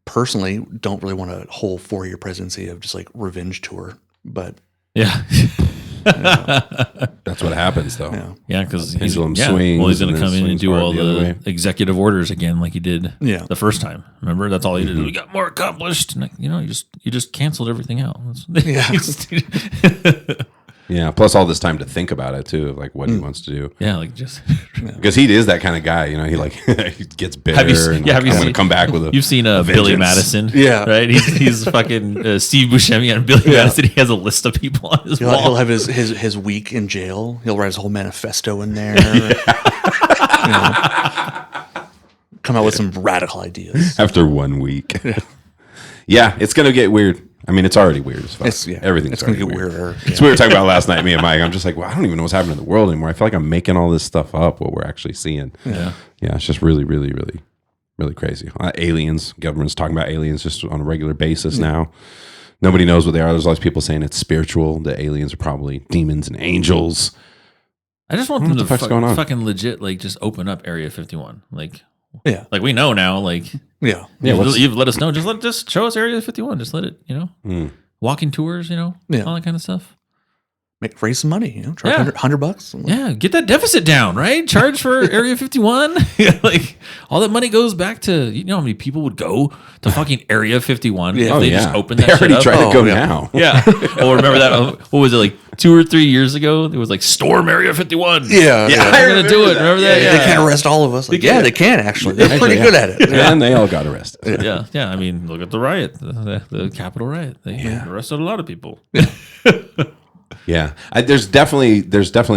personally don't really want a whole 4-year presidency of just like revenge tour, but Yeah. That's what happens, though. yeah, Yeah, because Pendulum Well, he's swings going to and come then in and swings do hard all the other the way. executive orders again, like he did Yeah. the first time. Remember, that's all he did. We got more accomplished. And, you just canceled everything out. Yeah. Yeah. Plus all this time to think about it too, of like what he wants to do. Yeah, like just. Because he is that kind of guy, you know. He like he gets bitter. Have you se- and yeah, like, have you I'm going seen- to come back with a. You've seen Billy vengeance. Madison, Yeah. right? He's fucking Steve Buscemi and Billy Madison. He has a list of people on his he'll wall. have his week in jail. He'll write his whole manifesto in there. You know, come out with some radical ideas. After 1 week. Yeah, it's going to get weird. I mean, it's already weird as fuck. Everything's It's going to already get weird. weirder. That's what we were talking about last night, me and Mike. I'm just like, well, I don't even know what's happening in the world anymore. I feel like I'm making all this stuff up, what we're actually seeing. Yeah. Yeah, it's just really, really, really, really crazy. Aliens, government's talking about aliens just on a regular basis now. Nobody knows what they are. There's always people saying it's spiritual. The aliens are probably demons and angels. I just want What them the to fuck's going on? fucking legit, like, just open up Area 51. Like we know now, like, Yeah. Yeah, you've let us know. Just show us Area 51. Just let it, walking tours, Yeah. all that kind of stuff. Raise some money, charge Yeah. $100. Yeah, get that deficit down, right? Charge for Area 51. Like all that money goes back to how many people would go to fucking Area 51 if they just opened that They already shit up. tried to go yeah. now. Yeah. Oh, remember that? What was it like 2 or 3 years ago? It was like Storm Area 51. Yeah. They're gonna do it. Remember that? They can't arrest all of us. Like, they can actually. They're pretty good at it. And they all got arrested. Yeah. I mean, look at the riot, the Capitol riot. They arrested a lot of people. Yeah, there's definitely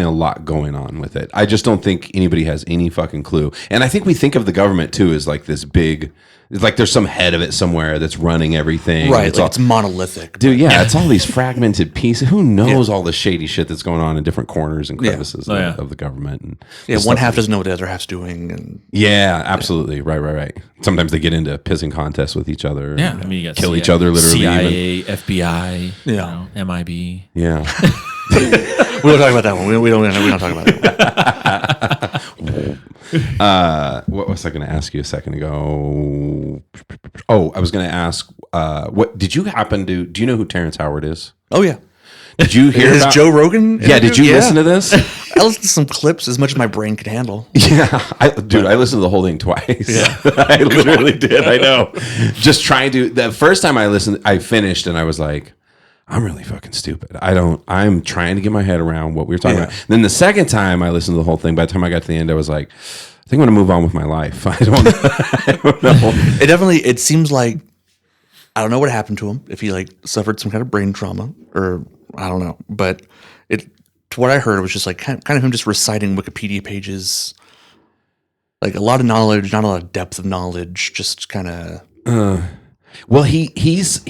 a lot going on with it. I just don't think anybody has any fucking clue. And I think we think of the government too as like this big, it's like there's some head of it somewhere that's running everything. Right. It's Like it's monolithic. dude. Yeah, it's all these fragmented pieces. Who knows all the shady shit that's going on in different corners and crevices of the government? And One half doesn't know what the other half's doing. And yeah, absolutely. Right. Sometimes they get into pissing contests with each other. Yeah. and I mean, you got kill each other literally. CIA, FBI, Yeah. MIB. Yeah. we don't talk about that one. We don't talk about that one. What was I going to ask you a second ago? Oh, I was going to ask, what did you happen to? Do you know who Terrence Howard is? Oh, yeah. Did you hear His about Joe Rogan? Yeah, did you listen to this? I listened to some clips as much as my brain could handle. Yeah, I listened to the whole thing twice. Yeah, I literally did. I know. Just trying to. The first time I listened, I finished and I was like, I'm really fucking stupid. I'm trying to get my head around what we were talking about. Then the second time I listened to the whole thing, by the time I got to the end, I was like, I think I'm going to move on with my life. I don't know. It seems like, I don't know what happened to him, if he like suffered some kind of brain trauma or I don't know. But to what I heard, it was just like kind of him just reciting Wikipedia pages, like a lot of knowledge, not a lot of depth of knowledge, just kind of. Well, he's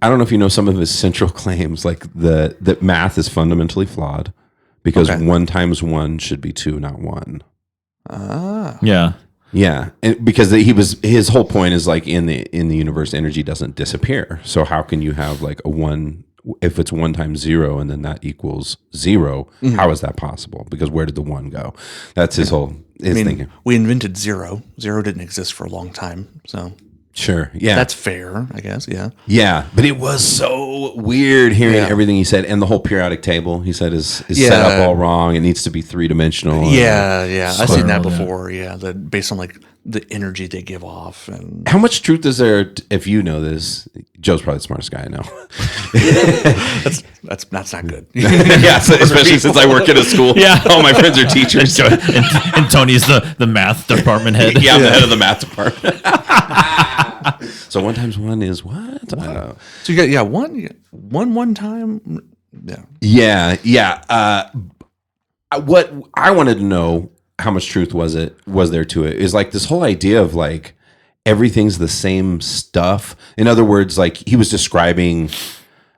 I don't know if you know some of his central claims, like that math is fundamentally flawed because 1 times 1 should be 2, not 1. Yeah. Yeah, and because his whole point is like in the universe, energy doesn't disappear. So how can you have like a 1 if it's 1 times 0 and then that equals 0? Mm-hmm. How is that possible? Because where did the 1 go? That's his whole thinking. We invented 0. 0 didn't exist for a long time, so. Sure. Yeah. That's fair, I guess. Yeah. Yeah. But it was so weird hearing everything he said. And the whole periodic table he said is set up all wrong. It needs to be 3-dimensional. Yeah. I've seen that before. Yeah. Based on like the energy they give off. And how much truth is there, if you know this? Joe's probably the smartest guy I know. that's not good. Yeah. Especially since I work at a school. Yeah. All my friends are teachers. and Tony's the math department head. Yeah, I'm the head of the math department. So 1 times 1 is what? I don't know. So you got one time. Yeah. What I wanted to know, how much truth was there to it, is like this whole idea of like everything's the same stuff. In other words, like he was describing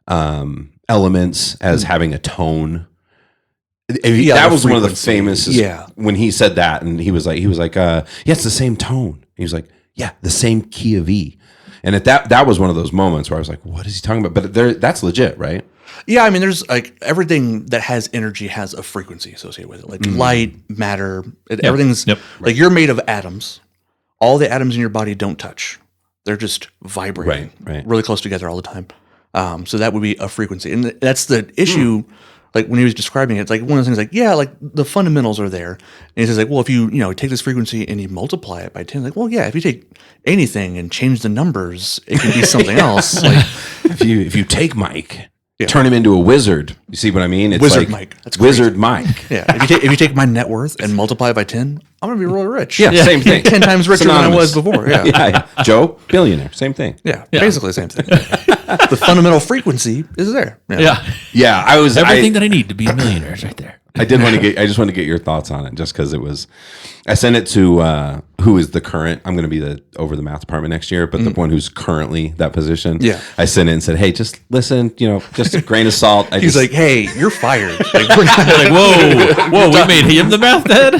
elements as having a tone. That was one of the famous. Yeah. When he said that, and he was like, yeah, it's the same tone. He was like, yeah, the same key of E. And that was one of those moments where I was like, what is he talking about? But that's legit, right? Yeah, I mean, there's like everything that has energy has a frequency associated with it, like light, matter. Everything's like you're made of atoms. All the atoms in your body don't touch; they're just vibrating really close together all the time. So that would be a frequency, and that's the issue. Like when he was describing it, it's like one of those things. Like like the fundamentals are there, and he says like, well, if you take this frequency and you multiply it by 10, like, well, yeah, if you take anything and change the numbers, it can be something else. Like if you take Mike. Turn him into a wizard. You see what I mean? It's Wizard like Mike. That's Wizard Mike. Yeah. If you take my net worth and multiply it by 10, I'm gonna be really rich. Yeah, same thing. 10 times richer than I was before. Yeah. Yeah. Joe, billionaire. Same thing. Yeah. Basically the same thing. The fundamental frequency is there. Yeah. Everything that I need to be a millionaire is right there. I just want to get your thoughts on it, just because it was. I sent it to who is the current. I'm going to be over the math department next year, but the one who's currently that position. Yeah. I sent it and said, hey, just listen. Just a grain of salt. He's like, hey, you're fired. Like, we're not like, whoa, we made him the math head.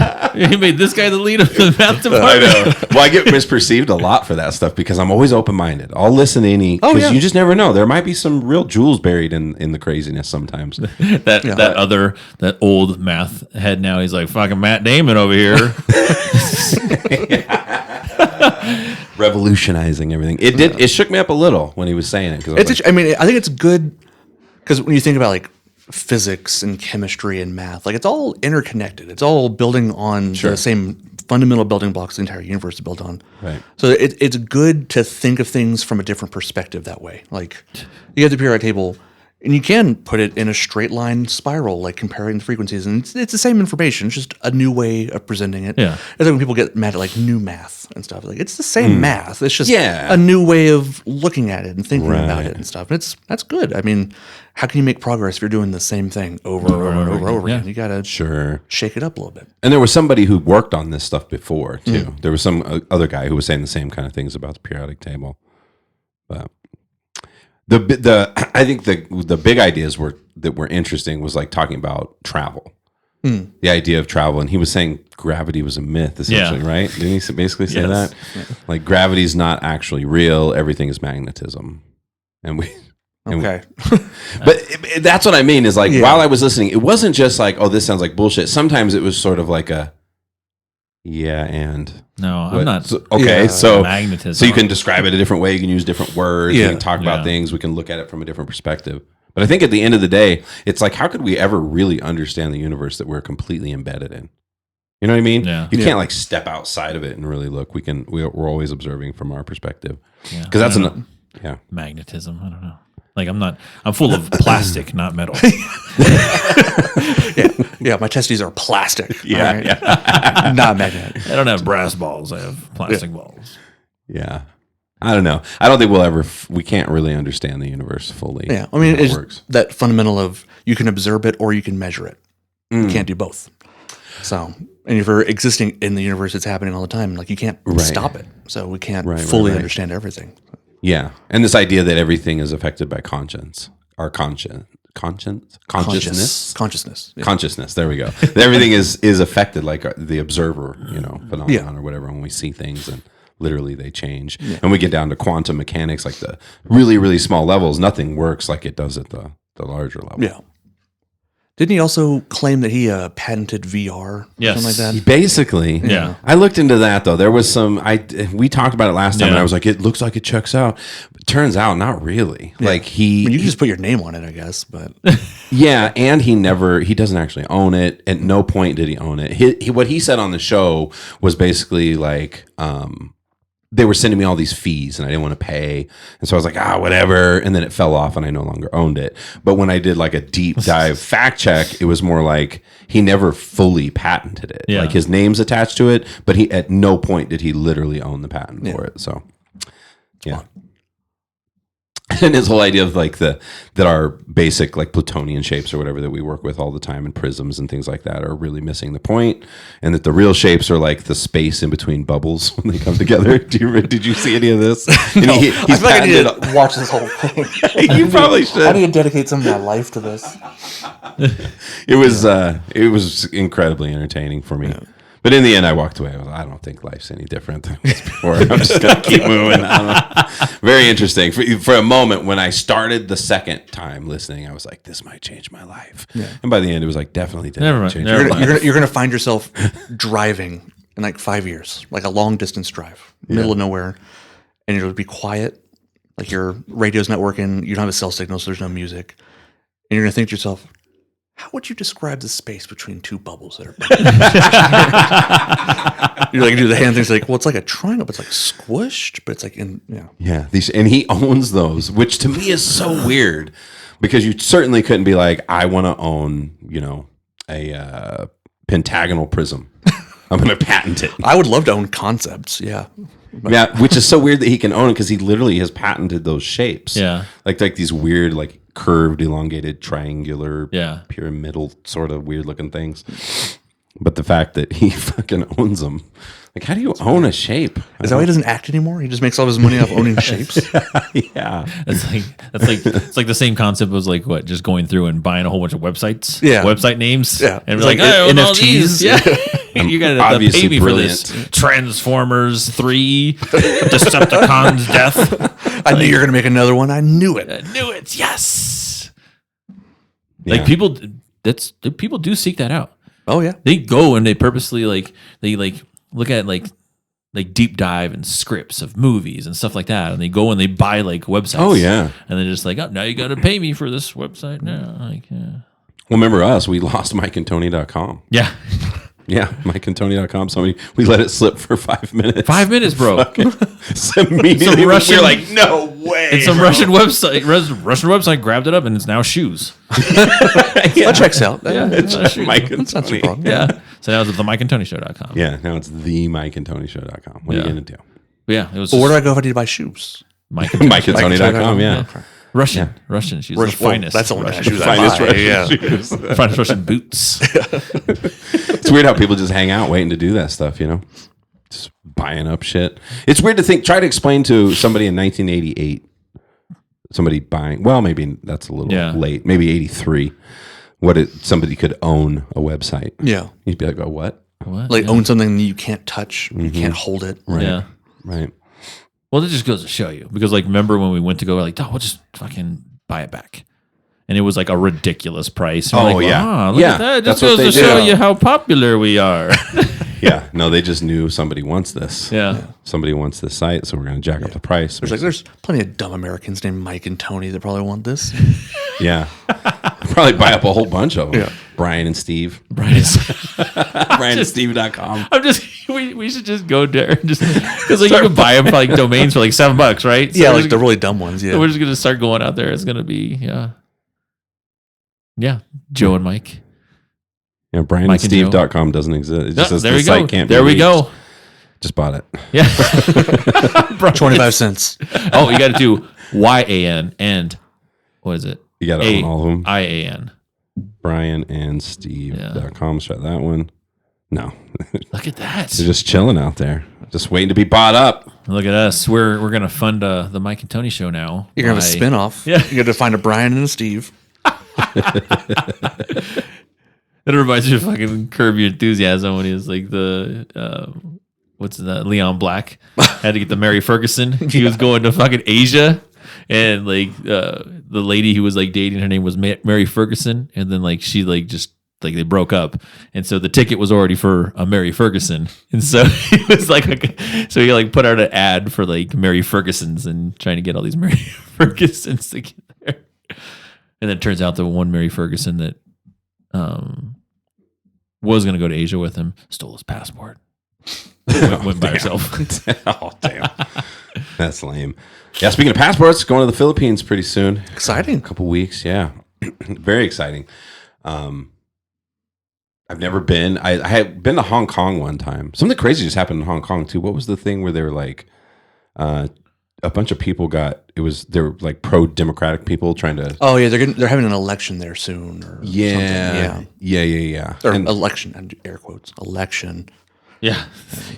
He made this guy the lead of the math department. I know. Well, I get misperceived a lot for that stuff because I'm always open minded. I'll listen to any because you just never know. There might be some real jewels buried in the craziness sometimes. that old math head now, he's like fucking Matt Damon over here. revolutionizing everything. It did. It shook me up a little when he was saying it. It's. I mean, I think it's good because when you think about like physics and chemistry and math, like it's all interconnected. It's all building on the same fundamental building blocks the entire universe is built on. Right. So it's good to think of things from a different perspective that way. Like you have the periodic table. And you can put it in a straight line spiral, like comparing the frequencies, and it's the same information. It's just a new way of presenting it. Yeah. It's like when people get mad at like new math and stuff. Like it's the same math. It's just Yeah. a new way of looking at it and thinking about it and stuff. And that's good. I mean, how can you make progress if you're doing the same thing over and over and over again? You got to shake it up a little bit. And there was somebody who worked on this stuff before too. There was some other guy who was saying the same kind of things about the periodic table. But I think the big ideas that were interesting was like talking about travel, the idea of travel, and he was saying gravity was a myth essentially, right? Didn't he basically say that? Yeah. Like gravity's not actually real; everything is magnetism, but that's what I mean. Is like while I was listening, it wasn't just like, oh, this sounds like bullshit. Sometimes it was sort of like a and. No, I'm not. So magnetism. So you can describe it a different way. You can use different words. You can talk about things. We can look at it from a different perspective. But I think at the end of the day, it's like, how could we ever really understand the universe that we're completely embedded in? You know what I mean? Yeah. You can't like step outside of it and really look. We're always observing from our perspective. Because that's magnetism. I don't know. Like I'm full of plastic, not metal. Yeah, my testes are plastic. Yeah. Not magnetic. I don't have brass balls. I have plastic balls. Yeah. I don't know. I don't think we can't really understand the universe fully. Yeah. I mean, it's works. That fundamental of you can observe it or you can measure it. You can't do both. So, and if you're existing in the universe, it's happening all the time. Like you can't stop it. So we can't fully understand everything. Yeah. And this idea that everything is affected by consciousness. Consciousness. Yeah. Consciousness. There we go. Everything is affected, like the observer, phenomenon or whatever. When we see things and literally they change, and we get down to quantum mechanics, like the really, really small levels, nothing works like it does at the larger level. Yeah. Didn't he also claim that he patented VR? Yes. Something like that? Basically. Yeah. I looked into that though. There was we talked about it last time and I was like, it looks like it checks out. But turns out not really. Yeah. Like you can just put your name on it, I guess, but yeah, and he doesn't actually own it. At no point did he own it. What he said on the show was basically like, they were sending me all these fees and I didn't want to pay. And so I was like, whatever. And then it fell off and I no longer owned it. But when I did like a deep dive fact check, it was more like he never fully patented it. Yeah. Like his name's attached to it, but he at no point did he literally own the patent for it. So yeah. And his whole idea of like that our basic like Plutonian shapes or whatever that we work with all the time and prisms and things like that are really missing the point, and that the real shapes are like the space in between bubbles when they come together. Did you see any of this? No, I feel like I need to watch this whole thing. You probably should. I need to dedicate some of my life to this. It was incredibly entertaining for me. Yeah. But in the end, I walked away. I don't think life's any different than it was before. I'm just going to keep moving. Very interesting. For a moment, when I started the second time listening, I was like, this might change my life. Yeah. And by the end, it was like, definitely didn't change my life. You're going to find yourself driving in like 5 years, like a long distance drive, middle of nowhere, and you'll be quiet. Like your radio's not working. You don't have a cell signal, so there's no music. And you're going to think to yourself, how would you describe the space between two bubbles that are You're like, do the hand things like, well, it's like a triangle, but it's like squished, but it's like Yeah. And he owns those, which to me is so weird because you certainly couldn't be like, I want to own, a pentagonal prism. I'm going to patent it. I would love to own concepts. Yeah. Yeah. Which is so weird that he can own it because he literally has patented those shapes. Yeah. Like these weird, like, curved, elongated, triangular, pyramidal sort of weird looking things. But the fact that he fucking owns them, like, how do you own a shape? Is that why he doesn't act anymore? He just makes all his money off owning shapes. Yeah, it's like the same concept was like what, just going through and buying a whole bunch of websites, website names, and it's like NFTs. Yeah, you got to pay me brilliant. for this. Transformers 3, Decepticons Death. I knew you were gonna make another one. I knew it. Yes. Yeah. Like people do seek that out. Oh yeah, they go and they purposely they look at like like deep dive and scripts of movies and stuff like that, and they go and they buy like websites. Oh, yeah. and they're just like, oh, now you got to pay me for this website now. Like, yeah, Well, remember us? We lost MikeandTony.com. yeah. Yeah, MikeandTony.com. We let it slip for 5 minutes. 5 minutes, bro. So immediately Some Russian- we're like, no way. And some Russian website grabbed it up, and it's now shoes. That checks out. It's now shoes. Mike and That's not Tony. too wrong. Yeah. So now it's at the MikeandTonyShow.com. Yeah, now it's the MikeandTonyShow.com. What are Yeah. you going to do? But yeah, it was Well, where do I go if I need to buy shoes? Mike MikeandTony.com, yeah. Russian shoes. The finest. That's the only Russian, shoes I Finest buy. Russian Yeah. shoes. finest Russian boots. It's weird how people just hang out waiting to do that stuff, you know? Just buying up shit. It's weird to think, try to explain to somebody in 1988, somebody buying, well, maybe that's a little Yeah. late, maybe 83, somebody could own a website. Yeah. You'd be like, oh, what? What? Like own something that you can't touch, you can't hold it. Right. Yeah. Right. Well, that just goes to show you because, like, remember when we went to go, we're like, oh, we'll just fucking buy it back, and it was like a ridiculous price. And we're Oh, like, yeah. wow, look Yeah, at that. It that's just what goes to they show do. you how popular we are. Yeah. No, they just knew somebody wants this. Yeah. Somebody wants this site, so we're going to jack up the price. There's plenty of dumb Americans named Mike and Tony that probably want this. Yeah. Probably buy up a whole bunch of them. Yeah. Brian and Steve. BrianandSteve.com. I'm just we should just go there and just because like you can buy them for like domains for like $7, right? So Yeah, we're like just the really dumb ones. so Yeah. we're just gonna start going out there. It's gonna be Joe and Mike. Yeah, Mike and Joe. BrianandSteve.com doesn't exist. It just says there the we go. site can't be There we reached. go. Just bought it. Yeah. 25 cents. Oh, you got to do YAN and what is it? You got to own all of them. IAN. BrianandSteve.com. Let's try that one. No. Look at that. They're just chilling out there. Just waiting to be bought up. Look at us. We're gonna fund the Mike and Tony show now. You're going to have a by- spin off. Yeah. You're going to find a Brian and a Steve. That reminds me of fucking Curb Your Enthusiasm when he was like the what's that? Leon Black had to get the Mary Ferguson. He was going to fucking Asia, and like the lady he was like dating, her name was Mary Ferguson, and then like she like just like they broke up, and so the ticket was already for a Mary Ferguson, and so he was like, so he like put out an ad for like Mary Fergusons and trying to get all these Mary Fergusons to get there, and then it turns out the one Mary Ferguson that was going to go to Asia with him stole his passport. Went by herself. Oh, damn. That's lame. Yeah, speaking of passports, going to the Philippines pretty soon. Exciting. Couple weeks, yeah. Very exciting. I've never been. I had been to Hong Kong one time. Something crazy just happened in Hong Kong too. What was the thing where they were like, a bunch of people they were like pro-democratic people trying to. Oh yeah, they're having an election there soon or something. Yeah. Or And- election, and air quotes, election. Yeah.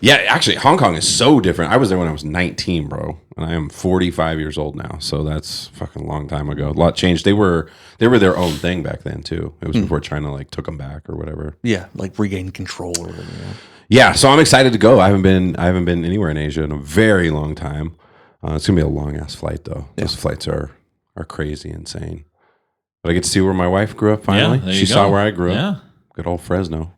yeah, actually, Hong Kong is so different. I was there when I was 19, bro, and I am 45 years old now. So that's fucking a long time ago. A lot changed. They were their own thing back then too. It was before China like took them back or whatever. Yeah, like regain control or whatever. Yeah. Yeah, so I'm excited to go. I haven't been anywhere in Asia in a very long time. It's gonna be a long ass flight though. Those flights are crazy, insane. But I get to see where my wife grew up finally. there She you saw go. where I grew up. Yeah. Good old Fresno.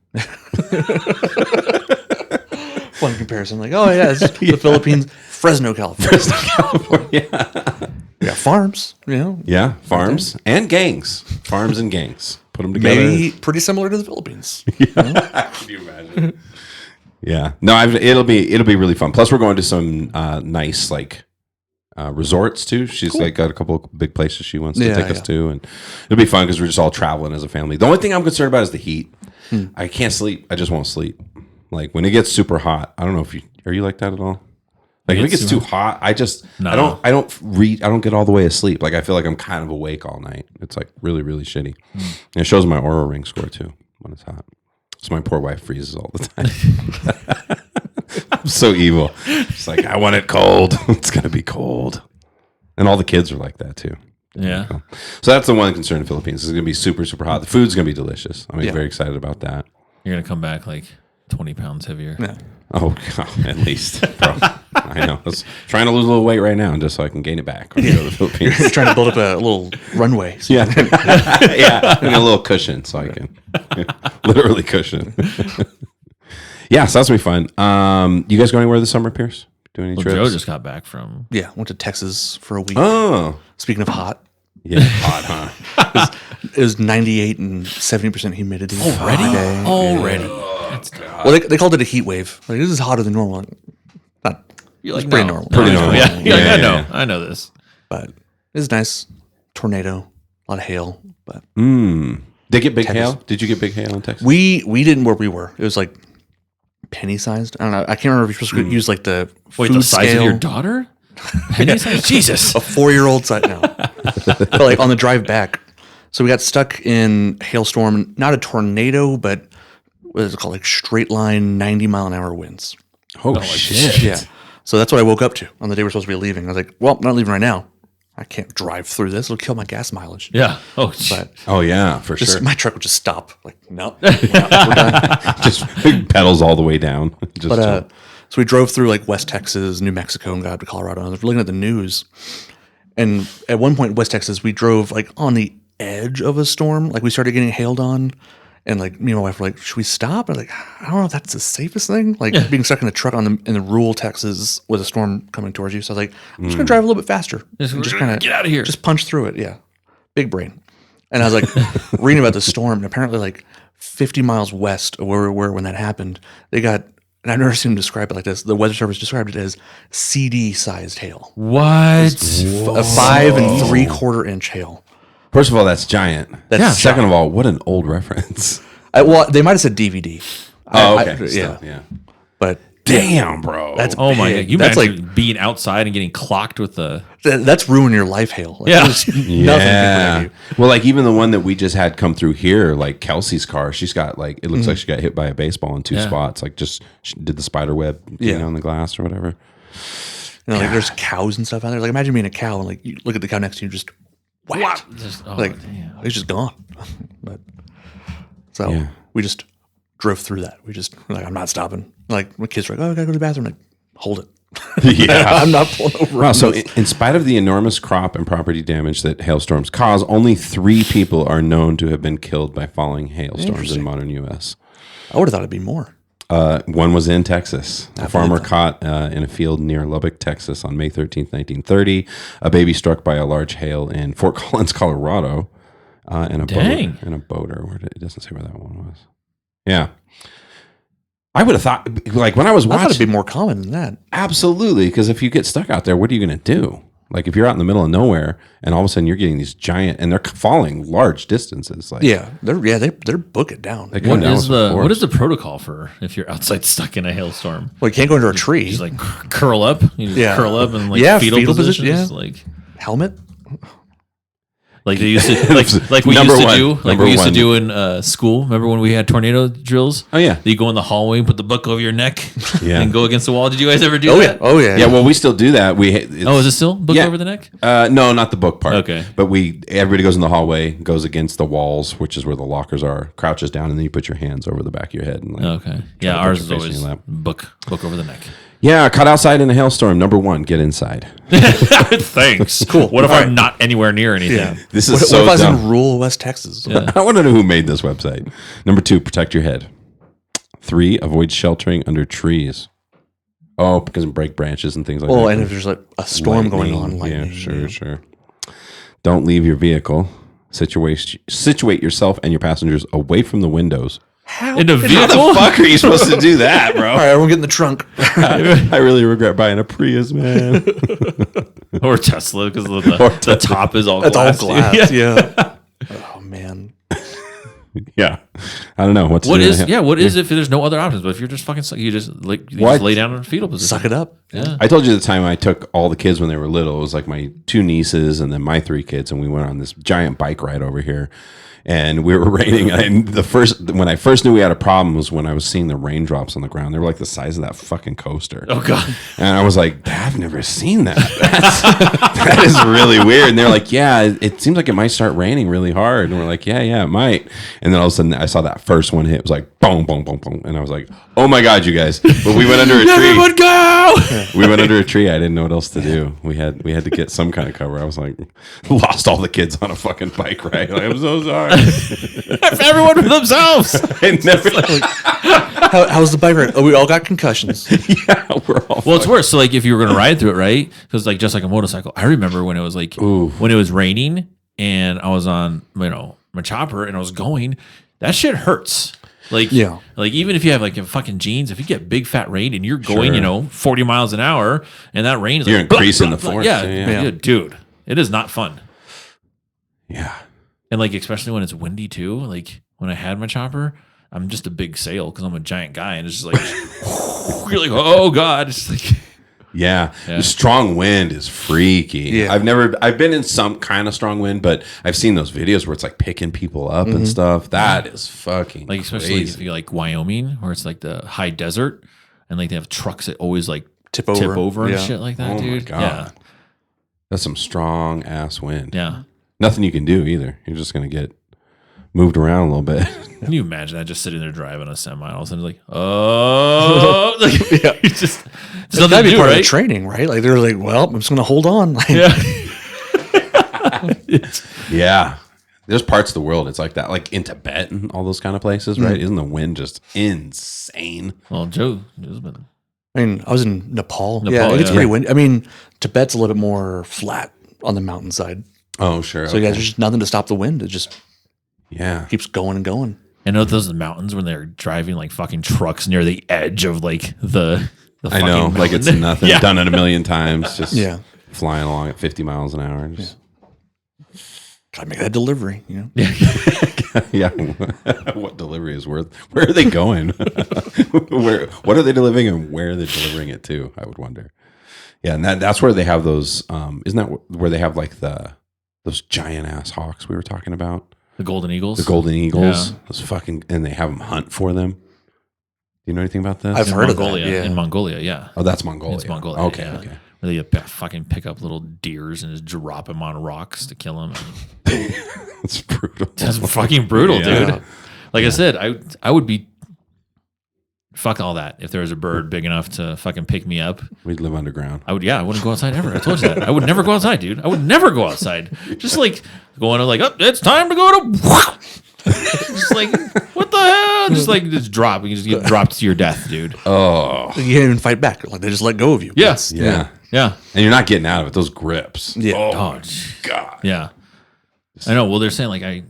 Fun comparison. Like, oh yeah, it's the Philippines, Fresno, California. California. Yeah, farms. You know, Yeah, farms and gangs. Farms and gangs. Put them together. maybe pretty similar to the Philippines. Can you imagine? Yeah. No, it'll be really fun. Plus, we're going to some nice like resorts too. She's like got a couple of big places she wants to Yeah, take us to, and it'll be fun because we're just all traveling as a family. The only thing I'm concerned about is the heat. I can't sleep. I just won't sleep. Like when it gets super hot. I don't know if are you like that at all? Like if it gets too hot, I don't get all the way asleep. Like I feel like I'm kind of awake all night. It's like really, really shitty. And it shows my Oura Ring score too when it's hot. So my poor wife freezes all the time. I'm so evil. It's like I want it cold. It's gonna be cold. And all the kids are like that too. Yeah. So that's the one concern in the Philippines. It's gonna be super, super hot. The food's gonna be delicious. I'm Yeah. very excited about that. You're gonna come back like 20 pounds heavier. Yeah. Oh, God, at least, bro. I know. I was trying to lose a little weight right now, just so I can gain it back when I go to the Philippines. Trying to build up a little runway. So Yeah, yeah, and a little cushion so I can literally cushion. Yeah, so that's gonna be fun. You guys going anywhere this summer, Pierce? Doing any trips? Joe just got back from. Yeah, went to Texas for a week. Oh, Speaking of hot, yeah, hot, huh? it was 98 and 70% humidity. Already. Well, they called it a heat wave. Like, this is hotter than normal. Not, You're it's like, pretty no. normal. Pretty No, normal. Yeah, you're like, Yeah, I know. yeah. I know this. But it was nice. Tornado, a lot of hail. But They get big hail? Did you get big hail in Texas? we didn't where we were. It was like penny sized. I don't know. I can't remember if you're supposed to use like the Wait, food the size scale. of your daughter? Jesus. A 4-year-old size now. But like on the drive back. So we got stuck in hailstorm, not a tornado, but what is it called? Like straight line 90-mile-an-hour winds. Oh, shit. Yeah. So that's what I woke up to on the day we're supposed to be leaving. I was like, well, I'm not leaving right now. I can't drive through this. It'll kill my gas mileage. Yeah. Oh, But Oh, yeah, for just, sure. my truck would just stop. Like, no, we're done. Just pedals all the way down. Just But so we drove through like West Texas, New Mexico, and got up to Colorado. And I was looking at the news, and at one point in West Texas, we drove like on the edge of a storm. Like we started getting hailed on, and like me and my wife were like, "Should we stop?" And like, I don't know if that's the safest thing. Like being stuck in a truck in the rural Texas with a storm coming towards you. So I was like, I'm just gonna drive a little bit faster. Just kind of get out of here. Just punch through it. Yeah, big brain. And I was like reading about the storm, and apparently like 50 miles west of where we were when that happened, they got. And I've never seen them describe it like this. The Weather Service described it as CD-sized hail, what? a 5 3/4 inch hail. First of all, that's giant. That's Second of all, what an old reference. Well, they might have said DVD. Oh, okay. Yeah, Still, yeah. but Damn, bro. that's Oh my big. God. You That's imagine like being outside and getting clocked with the. that's ruining your life hail. Like, Yeah. there's nothing can yeah. protect you. Well, like even the one that we just had come through here, like Kelsey's car, she's got like it looks like she got hit by a baseball in two spots. Like just she did the spider web Yeah. on the glass or whatever. You know, like there's cows and stuff out there. Like imagine being a cow and like you look at the cow next to you, just whack. Just, oh, Like damn. it's just gone. But so Yeah. we just drove through that. We just like I'm not stopping. Like my kids were like, oh, I gotta go to the bathroom. Like hold it. Yeah. I'm not pulling over. Wow, on so this. in spite of the enormous crop and property damage that hailstorms cause, only 3 people are known to have been killed by falling hailstorms in modern U.S. I would have thought it'd be more. One was in Texas. A farmer caught in a field near Lubbock, Texas on May 13th, 1930. A baby struck by a large hail in Fort Collins, Colorado. And a Dang. boat, and a boater. It doesn't say where that one was. Yeah. I would have thought, like when I was I thought watching, it'd be more common than that. absolutely, because if you get stuck out there, what are you going to do? Like if you're out in the middle of nowhere and all of a sudden you're getting these giant, and they're falling large distances. Like Yeah, they're book it down. they come What down is with some what is force. the protocol for if you're outside stuck in a hailstorm? Well, you can't go under a tree. Just like curl up. You just Yeah. curl up and like Yeah, fetal, fetal position. position, Like Helmet. like they used to like we Number used to one. do like Number we used to one. do in school. Remember when we had tornado drills? Oh, yeah. You go in the hallway and put the book over your neck Yeah. and go against the wall. Did you guys ever do Oh that? yeah. Oh yeah. Yeah, well, we still do that. Oh, is it still book Yeah. over the neck? No, not the book part. Okay. But everybody goes in the hallway, goes against the walls, which is where the lockers are, crouches down, and then you put your hands over the back of your head. And like, Okay. Yeah, to put ours your is face in always your lap. book over the neck. Yeah, caught outside in a hailstorm. Number 1, get inside. Thanks. Cool. What if I'm not anywhere near anything? Yeah. This is What so if I was dumb. in rural West Texas? I want to know who made this website. Number 2, protect your head. 3, avoid sheltering under trees. Oh, because of break branches and things like Well, that. and if there's like a storm going on, lightning, yeah, sure. Don't leave your vehicle. Situate yourself and your passengers away from the windows. In a How vehicle? the fuck are you supposed to do that, All bro? right, everyone get in the trunk. I really regret buying a Prius, man. Or Tesla because the top is all That's all glass. glass. Yeah. Oh man. Yeah, I don't know what's What is if there's no other options? But if you're just fucking stuck, you just lay down in a fetal position. Suck it up. Yeah. I told you the time I took all the kids when they were little. It was like my 2 nieces and then my 3 kids, and we went on this giant bike ride over here. And we were raining. And when I first knew we had a problem was when I was seeing the raindrops on the ground. They were like the size of that fucking coaster. Oh god. And I was like, I've never seen that. That is really weird. And they're like, yeah, it seems like it might start raining really hard. And we're like, yeah, it might. And then all of a sudden, I saw that first one hit. It was like boom, boom, boom, boom, and I was like, "Oh my god, you guys!" But we went under a tree. Everyone go! We went under a tree. I didn't know what else to do. We had to get some kind of cover. I was like, lost all the kids on a fucking bike ride. Like, I'm so sorry. Everyone for themselves. I never. How's the bike ride? Oh, we all got concussions. Yeah, we're all. Well, it's worse. So like if you were gonna ride through it, right? Because like just like a motorcycle. I remember when it was like when it was raining and I was on my chopper and I was going. That shit hurts. Like like even if you have like fucking jeans, if you get big fat rain and you're going 40 miles an hour and that rain is You're like, increasing the force. Yeah, dude, it is not fun. Yeah. And like especially when it's windy too. Like when I had my chopper, I'm just a big sail because I'm a giant guy and it's just like you're like, oh god, it's like Yeah. The strong wind is freaky. Yeah. I've been in some kind of strong wind, but I've seen those videos where it's like picking people up and stuff. That is fucking like especially crazy. if you like Wyoming where it's like the high desert and like they have trucks that always like Tip over. and Yeah. shit like that, Oh my dude. God. Yeah. That's some strong ass wind. Yeah. Nothing you can do either. You're just gonna get moved around a little bit. Can you imagine that just sitting there driving a semi all of a sudden like, oh, like, it's just it's nothing That'd to be do, part of right? the training, right? Like they're like, well, I'm just going to hold on. Like, Yeah. Yeah. There's parts of the world it's like that, like in Tibet and all those kind of places, right? Isn't the wind just insane? Well, Joe's been I mean, I was in Nepal. Nepal, It's yeah. pretty windy. I mean, Tibet's a little bit more flat on the mountainside. Oh, sure. So yeah, there's just nothing to stop the wind. It just Yeah. keeps going and going. I know those mountains when they're driving like fucking trucks near the edge of like the I know. fucking Like it's mountain. nothing. Yeah. Done it a million times. Just Yeah. flying along at 50 miles an hour. Just, Gotta make that delivery, you know? yeah. What delivery is worth? Where are they going? What are they delivering and where are they delivering it to? I would wonder. Yeah. And that's where they have those, isn't that where they have like those giant ass hawks we were talking about? The Golden Eagles. The golden eagles. Yeah. Those fucking, and they have them hunt for them. Do you know anything about this? I've In heard of Mongolia. that. Yeah. In Mongolia, yeah. Oh, that's Mongolia. It's Mongolia. Okay. yeah. Okay. Where they fucking pick up little deers and just drop them on rocks to kill them. That's brutal. That's fucking brutal, Yeah. dude. Like I said, I would be fuck all that. If there was a bird big enough to fucking pick me up, We'd live underground. I wouldn't go outside ever. I told you that. I would never go outside, dude. I would never go outside. Just like going to like, oh, it's time to go to just like, what the hell? Just drop. You just get dropped to your death, dude. Oh. You can't even fight back. Like they just let go of you. Yes. Yeah. Yeah. And you're not getting out of it. Those grips. Yeah. Oh, God. yeah. I know. Well, they're saying like I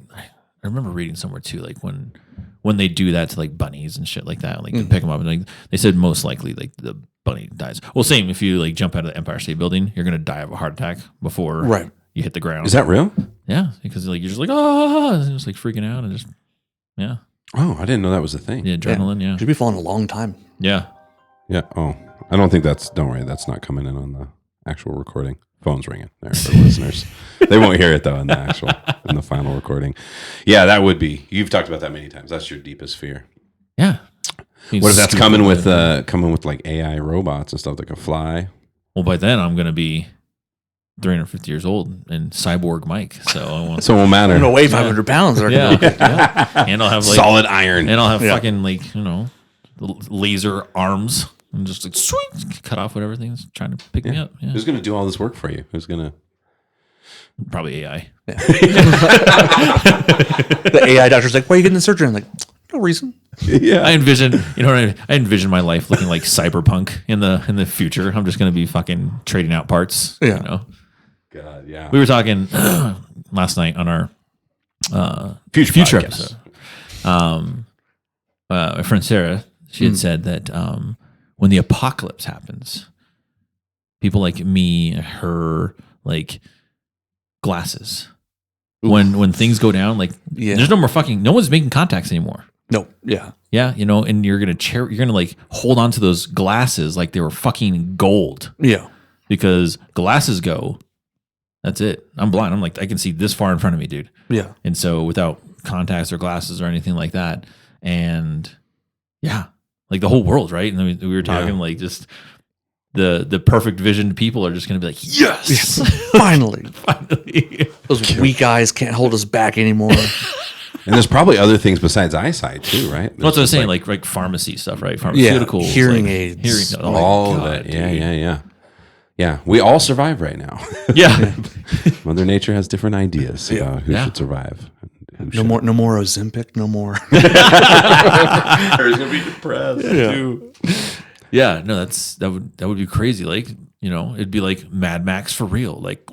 remember reading somewhere too, like when they do that to like bunnies and shit like that, like they pick them up and like they said most likely like the bunny dies. Well, same if you like jump out of the Empire State Building, you're gonna die of a heart attack before Right. you hit the ground. Is that real? Yeah, because like you're just like and just like freaking out and just yeah, Oh, I didn't know that was a thing. the adrenaline, yeah. Should be falling a long time. Yeah. Yeah. Oh, I don't think don't worry. That's not coming in on the actual recording. Phone's ringing there for listeners. They won't hear it though in the final recording. Yeah, that would be. You've talked about that many times. That's your deepest fear. Yeah. What if that's coming with like AI robots and stuff that can fly? Well, by then I'm gonna be 350 years old and cyborg Mike, so I want So it won't matter. I'm gonna weigh 500 pounds. Or yeah. And I'll have like Solid iron. and I'll have Yeah. fucking like laser arms and just like sweet cut off whatever thing's trying to pick me up. Yeah, Who's going to do all this work for you? Who's going to? probably AI. The AI doctor's like, why are you getting the surgery? I'm like, no reason. Yeah. I envision, you know what I mean? I envision my life looking like cyberpunk in the future. I'm just gonna be fucking trading out parts. Yeah. You know? God, yeah. We were talking last night on our Future future podcast. episode. My friend Sarah, she had said that when the apocalypse happens, people like me, her, like glasses. When things go down, like Yeah. there's no one's making contacts anymore. No. Yeah. Yeah, and you're gonna like hold on to those glasses like they were fucking gold Yeah. because glasses go. That's it. I'm blind. I'm like I can see this far in front of me, dude. Yeah. And so without contacts or glasses or anything like that, and yeah, like the whole world, right? And then we were talking like just the perfect visioned people are just gonna be like, yes, Finally. finally. Those weak eyes can't hold us back anymore. And there's probably other things besides eyesight too, right? Well, that's what I was saying, like pharmacy stuff, right? Pharmaceuticals, hearing like, aids, all of it. Yeah. Yeah, we all survive right now. Yeah. Mother Nature has different ideas about who Yeah. should survive. No more Ozempic, no more. He's gonna be depressed too. Yeah, no, that would be crazy. Like, you know, it'd be like Mad Max for real. Like,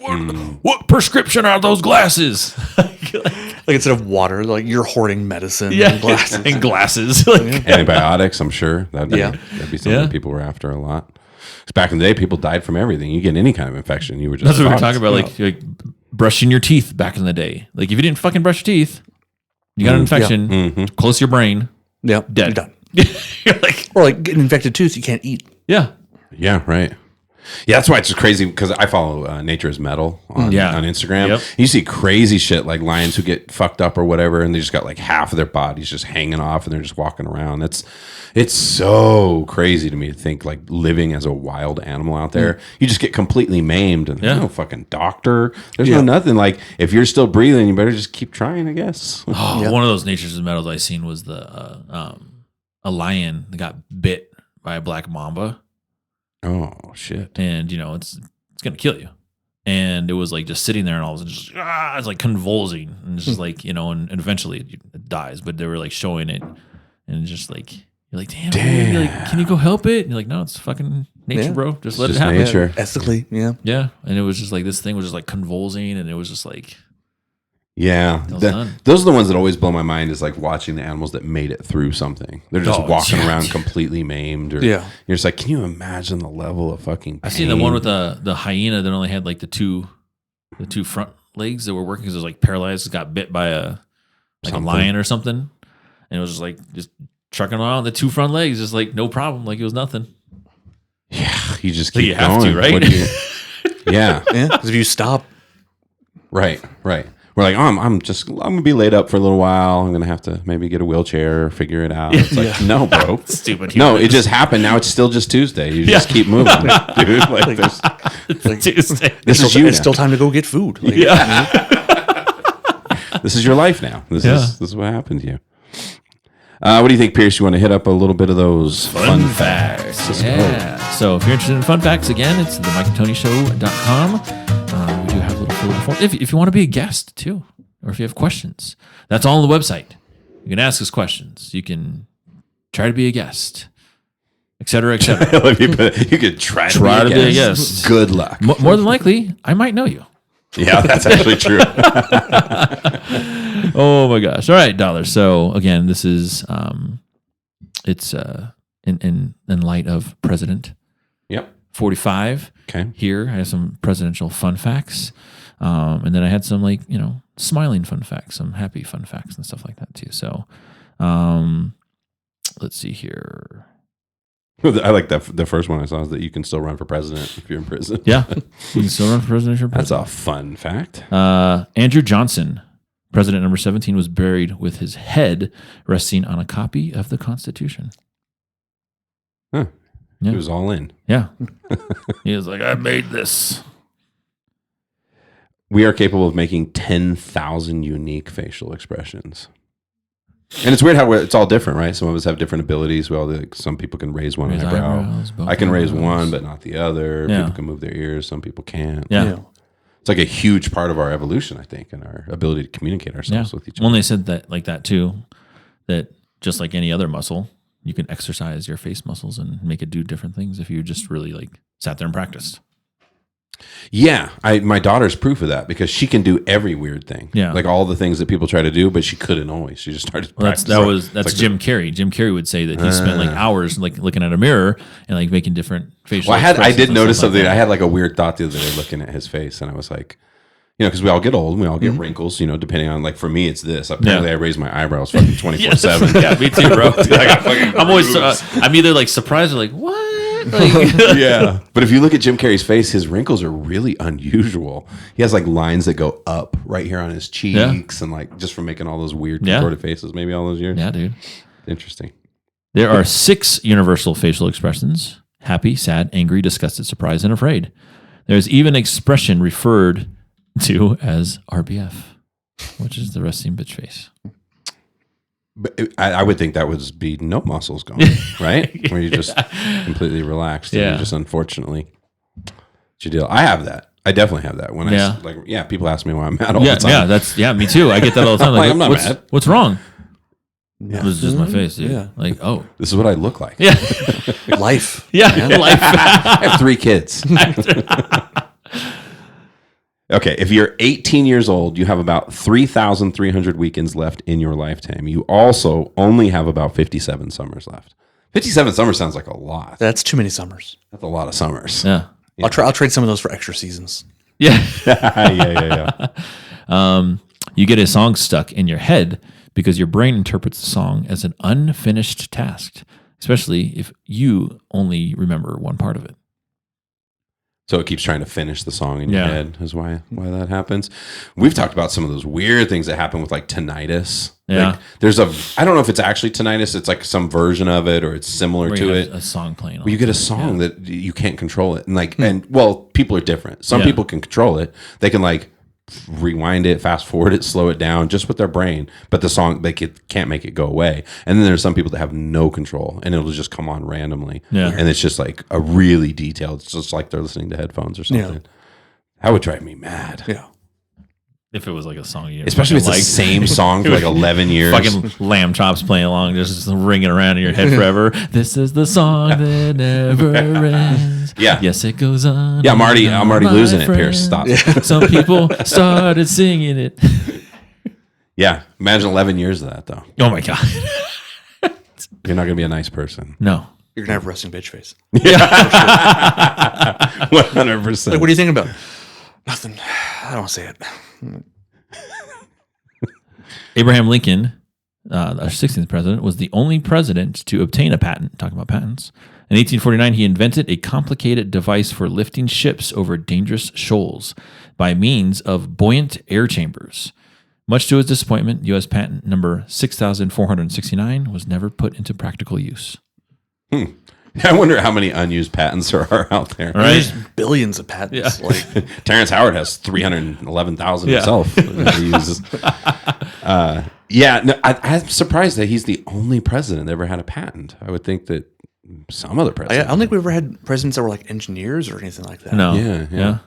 what prescription are those glasses? Like instead of water, like you're hoarding medicine Yeah, and glasses. and glasses. Like, Antibiotics, I'm sure. That'd be something Yeah. people were after a lot. 'Cause back in the day, people died from everything. You get any kind of infection, you were just that's what we were fucked. talking about. Like brushing your teeth back in the day. Like, if you didn't fucking brush your teeth, you got an infection close to your brain, Yep, dead. you're done. You're like, Or like getting infected too, so you can't eat. yeah. Yeah, right. Yeah, that's why it's just crazy because I follow Nature is Metal on Instagram. Yep. You see crazy shit like lions who get fucked up or whatever, and they just got like half of their bodies just hanging off, and they're just walking around. It's so crazy to me to think like living as a wild animal out there, you just get completely maimed, and there's no fucking doctor. There's no nothing. Like if you're still breathing, you better just keep trying, I guess. Oh, one of those Nature's Metals I seen was a lion that got bit by a black mamba. Oh shit! And you know it's gonna kill you. And it was like just sitting there, and all of a sudden, just it's like convulsing, and it's just like, you know, and eventually it dies. But they were like showing it, and just like you're like, damn. You're like, can you go help it? And you're like, no, it's fucking nature, bro. Just let it happen. Nature. Ethically, yeah. Yeah, and it was just like this thing was just like convulsing, and it was just like, Yeah, done. those are the ones that always blow my mind. Is like watching the animals that made it through something. They're just walking around completely maimed. Or, you're just like, can you imagine the level of fucking pain? I seen the one with the hyena that only had like the two front legs that were working because it was like paralyzed. Got bit by a lion or something, and it was just like just trucking on the two front legs, just like no problem, like it was nothing. Yeah, you just So keep you have going. to, right? Yeah, Yeah, because if you stop, right. We're like, I'm gonna be laid up for a little while. I'm gonna have to maybe get a wheelchair or figure it out. It's like, no, bro. Stupid. No, it just happened. Now it's still just Tuesday. You just keep moving, dude. Like, Tuesday. this is you. it's still time to go get food. Like, This is your life now. This is what happened to you. What do you think, Pierce? You want to hit up a little bit of those fun facts? Yeah. So if you're interested in fun facts, again, it's themikeandtonyshow.com. We do have a little filler form. If you want to be a guest too, or if you have questions, that's all on the website. You can ask us questions. You can try to be a guest, et cetera, et cetera. You could try to be a guest. Good luck. More than likely, I might know you. Yeah, that's actually true. Oh my gosh. All right, $. So again, this is it's in light of President Yep. 45. Okay. Here I have some presidential fun facts. And then I had some like, you know, smiling fun facts, some happy fun facts and stuff like that too. So let's see here. I like that. The first one I saw is that you can still run for president if you're in prison. Yeah. You can still run for president. if you're That's president. a fun fact. Andrew Johnson, president number 17, was buried with his head resting on a copy of the Constitution. Huh. Yeah. He was all in. Yeah. He was like, I made this. We are capable of making 10,000 unique facial expressions. And it's weird how it's all different, right? Some of us have different abilities. Some people can raise one Raise eyebrow. eyebrows, both I can raise eyebrows. one, but not the other. Yeah. People can move their ears. Some people can't. Yeah. It's like a huge part of our evolution, I think, and our ability to communicate ourselves with each other. Well, they said that like that too, that just like any other muscle, you can exercise your face muscles and make it do different things if you just really like sat there and practiced. Yeah, my daughter's proof of that because she can do every weird thing. Yeah. Like all the things that people try to do, but she couldn't always. She just started Well, practicing. that's like Jim Carrey. Jim Carrey would say that he spent like hours like looking at a mirror and like making different facial. Well, I expressions did and notice stuff like something. that. I had like a weird thought the other day looking at his face, and I was like, you know, because we all get old, and we all get wrinkles. You know, depending on like for me, it's this. Apparently, I raise my eyebrows fucking 24/7. Yeah, me too, bro. I got fucking I'm always grooves. I'm either like surprised or like what. Like, Yeah, but if you look at Jim Carrey's face, his wrinkles are really unusual. He has like lines that go up right here on his cheeks, and like just from making all those weird contorted faces, maybe all those years. yeah, dude. Interesting. There are 6 universal facial expressions: happy, sad, angry, disgusted, surprised, and afraid. There's even an expression referred to as RBF, which is the resting bitch face. But I would think that would be no muscles going, right? Where you're just completely relaxed. And Yeah. you just unfortunately, it's your deal. I have that. I definitely have that. When people ask me why I'm mad all the time. Me too. I get that all the time. Like, I'm not what's, mad. What's wrong? Yeah. It was just my face, dude. Yeah. Like, oh. This is what I look like. Yeah. Life. Yeah. Life. I have 3 kids. Okay, if you're 18 years old, you have about 3,300 weekends left in your lifetime. You also only have about 57 summers left. 57 summers sounds like a lot. That's too many summers. That's a lot of summers. Yeah. I'll trade some of those for extra seasons. Yeah. yeah. You get a song stuck in your head because your brain interprets the song as an unfinished task, especially if you only remember one part of it. So it keeps trying to finish the song in Yeah. your head is why that happens. We've talked about some of those weird things that happen with like tinnitus. Yeah. Like, I don't know if it's actually tinnitus. It's like some version of it or it's similar Where to you it. have a song playing on. Well, you get a song that you can't control it. And people are different. Some Yeah. people can control it. They can like rewind it, fast forward it, slow it down just with their brain. But the song, they can't make it go away. And then there's some people that have no control and it'll just come on randomly. Yeah. And it's just like a really detailed, it's just like they're listening to headphones or something. Yeah. That would drive me mad. Yeah. If it was like a song you Especially if it's the same song for like 11 years. fucking lamb chops playing along, just ringing around in your head forever. This is the song that never ends. Yeah. Yes, it goes on. Yeah, I'm already my losing it, friend. Pierce. Stop. Some people started singing it. Yeah. Imagine 11 years of that, though. Oh my God. You're not going to be a nice person. No. You're gonna have resting bitch face. 100%. Like, what are you thinking about? Nothing. I don't want to say it. Abraham Lincoln, our 16th president, was the only president to obtain a patent. Talking about patents. In 1849, he invented a complicated device for lifting ships over dangerous shoals by means of buoyant air chambers. Much to his disappointment, U.S. patent number 6,469 was never put into practical use. I wonder how many unused patents there are out there. Right? There's billions of patents. Yeah. Like, Terrence Howard has 311,000 Yeah. himself that he uses. I'm surprised that he's the only president that ever had a patent. I would think that some other I president. don't think we've ever had presidents that were like engineers or anything like that. No. Yeah.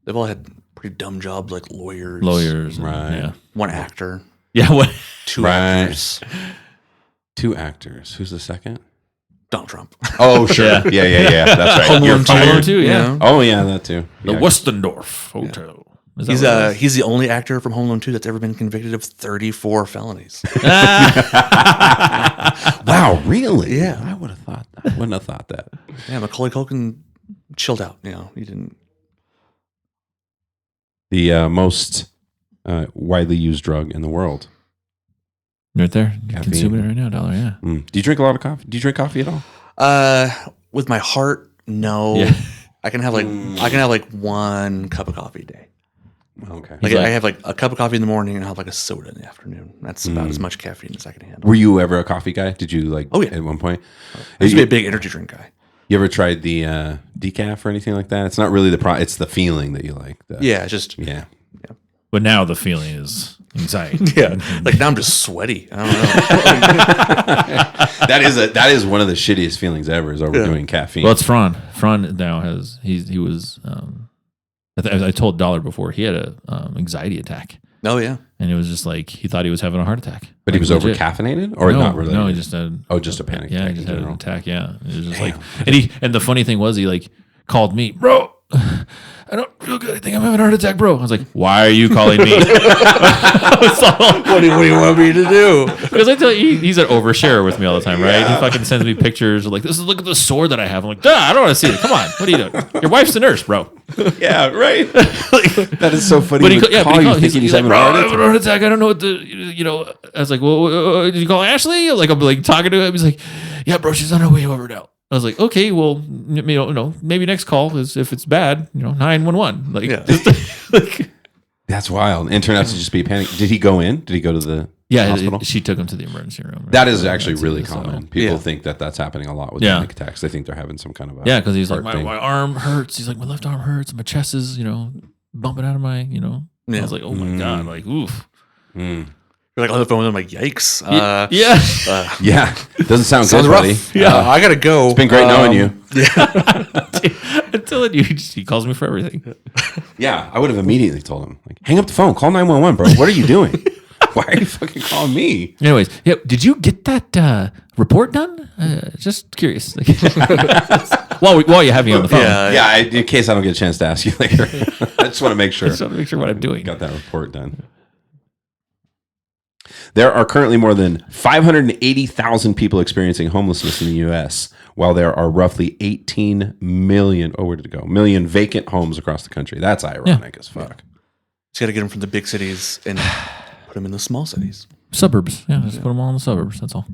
They've all had pretty dumb jobs like lawyers. Lawyers. and- Right. Yeah. One actor. Yeah. What? 2 Right. actors. 2 actors. Who's the second? Donald Trump. Oh, sure. Yeah. That's right. Home You're Alone 2. fired. too, yeah. Oh, yeah, that too. The Yeah. Westendorf Hotel. Is that what it is? He's the only actor from Home Alone 2 that's ever been convicted of 34 felonies. Wow, really? Yeah. I would have thought that. I wouldn't have thought that. Yeah, Macaulay Culkin chilled out. You know, he didn't. The most widely used drug in the world. Right there. Caffeine. Consuming it right now, $1, yeah. Do you drink a lot of coffee? Do you drink coffee at all? With my heart, no. Yeah. I can have like 1 cup of coffee a day. Okay. Like, like- I have like a cup of coffee in the morning and I have like a soda in the afternoon. That's about as much caffeine as I can handle. Were you ever a coffee guy? Did you like? Oh, yeah. At one point, I used to be a big energy drink guy. you ever tried the decaf or anything like that? It's not really it's the feeling that you like. Yeah, it's just Yeah. But now the feeling is anxiety. yeah. Like now I'm just sweaty. I don't know. That is one of the shittiest feelings ever is overdoing caffeine. Well, it's Fran. Fran now he was. I told Dollar before he had a anxiety attack, Oh yeah. and it was just like he thought he was having a heart attack. but he Like, was over legit. caffeinated or no, not really? No, he just had. just a panic Yeah, attack he just in had an general. attack. Yeah, it was just like, and the funny thing was he like called me, bro. I don't feel good. I think I'm having a heart attack, bro. I was like, why are you calling me? What do you want me to do? Because I tell you, he's an oversharer with me all the time, right? He fucking sends me pictures of like, look at the sword that I have. I'm like, I don't want to see it. Come on, what are you doing? Your wife's a nurse, bro. Yeah, right. That is so funny. But He would call you thinking he's having a like, heart "Bro, I have a attack. heart attack. I don't know what the, I was like, well, did you call Ashley? Like, I'm like talking to him. He's like, yeah, bro, she's on her way over now. I was like, okay, well, maybe next call is if it's bad, 911. Like, Yeah. like That's wild. And turned out to just be a panic. Did he go in? Did he go to the hospital? she took him to the emergency room. That is actually That's really it, so- common. People Yeah. think that that's happening a lot with Yeah. panic attacks. They think they're having some kind of a Yeah, because he's like, heart my thing. arm hurts. He's like, my left arm hurts. My chest is, bumping out of my, I Yeah. was like, oh my God, like, oof. Mm. You're like on the phone with them, like, yikes. Yeah. Yeah, doesn't sound Sounds good, buddy. rough. Yeah, I gotta go. It's been great knowing you. I'm telling you, he calls me for everything. Yeah, I would have immediately told him, like, hang up the phone, call 911, bro. What are you doing? Why are you fucking calling me? Anyways, yeah, did you get that report done? Just curious. while you have me on the phone. Yeah, in case I don't get a chance to ask you later. I just want to make sure. I just want to make sure what I'm doing. Got that report done. There are currently more than 580,000 people experiencing homelessness in the U.S., while there are roughly 18 million, where did it go? Million vacant homes across the country. That's ironic as fuck. Just got to get them from the big cities and put them in the small cities. Suburbs. Yeah, just put them all in the suburbs. That's all.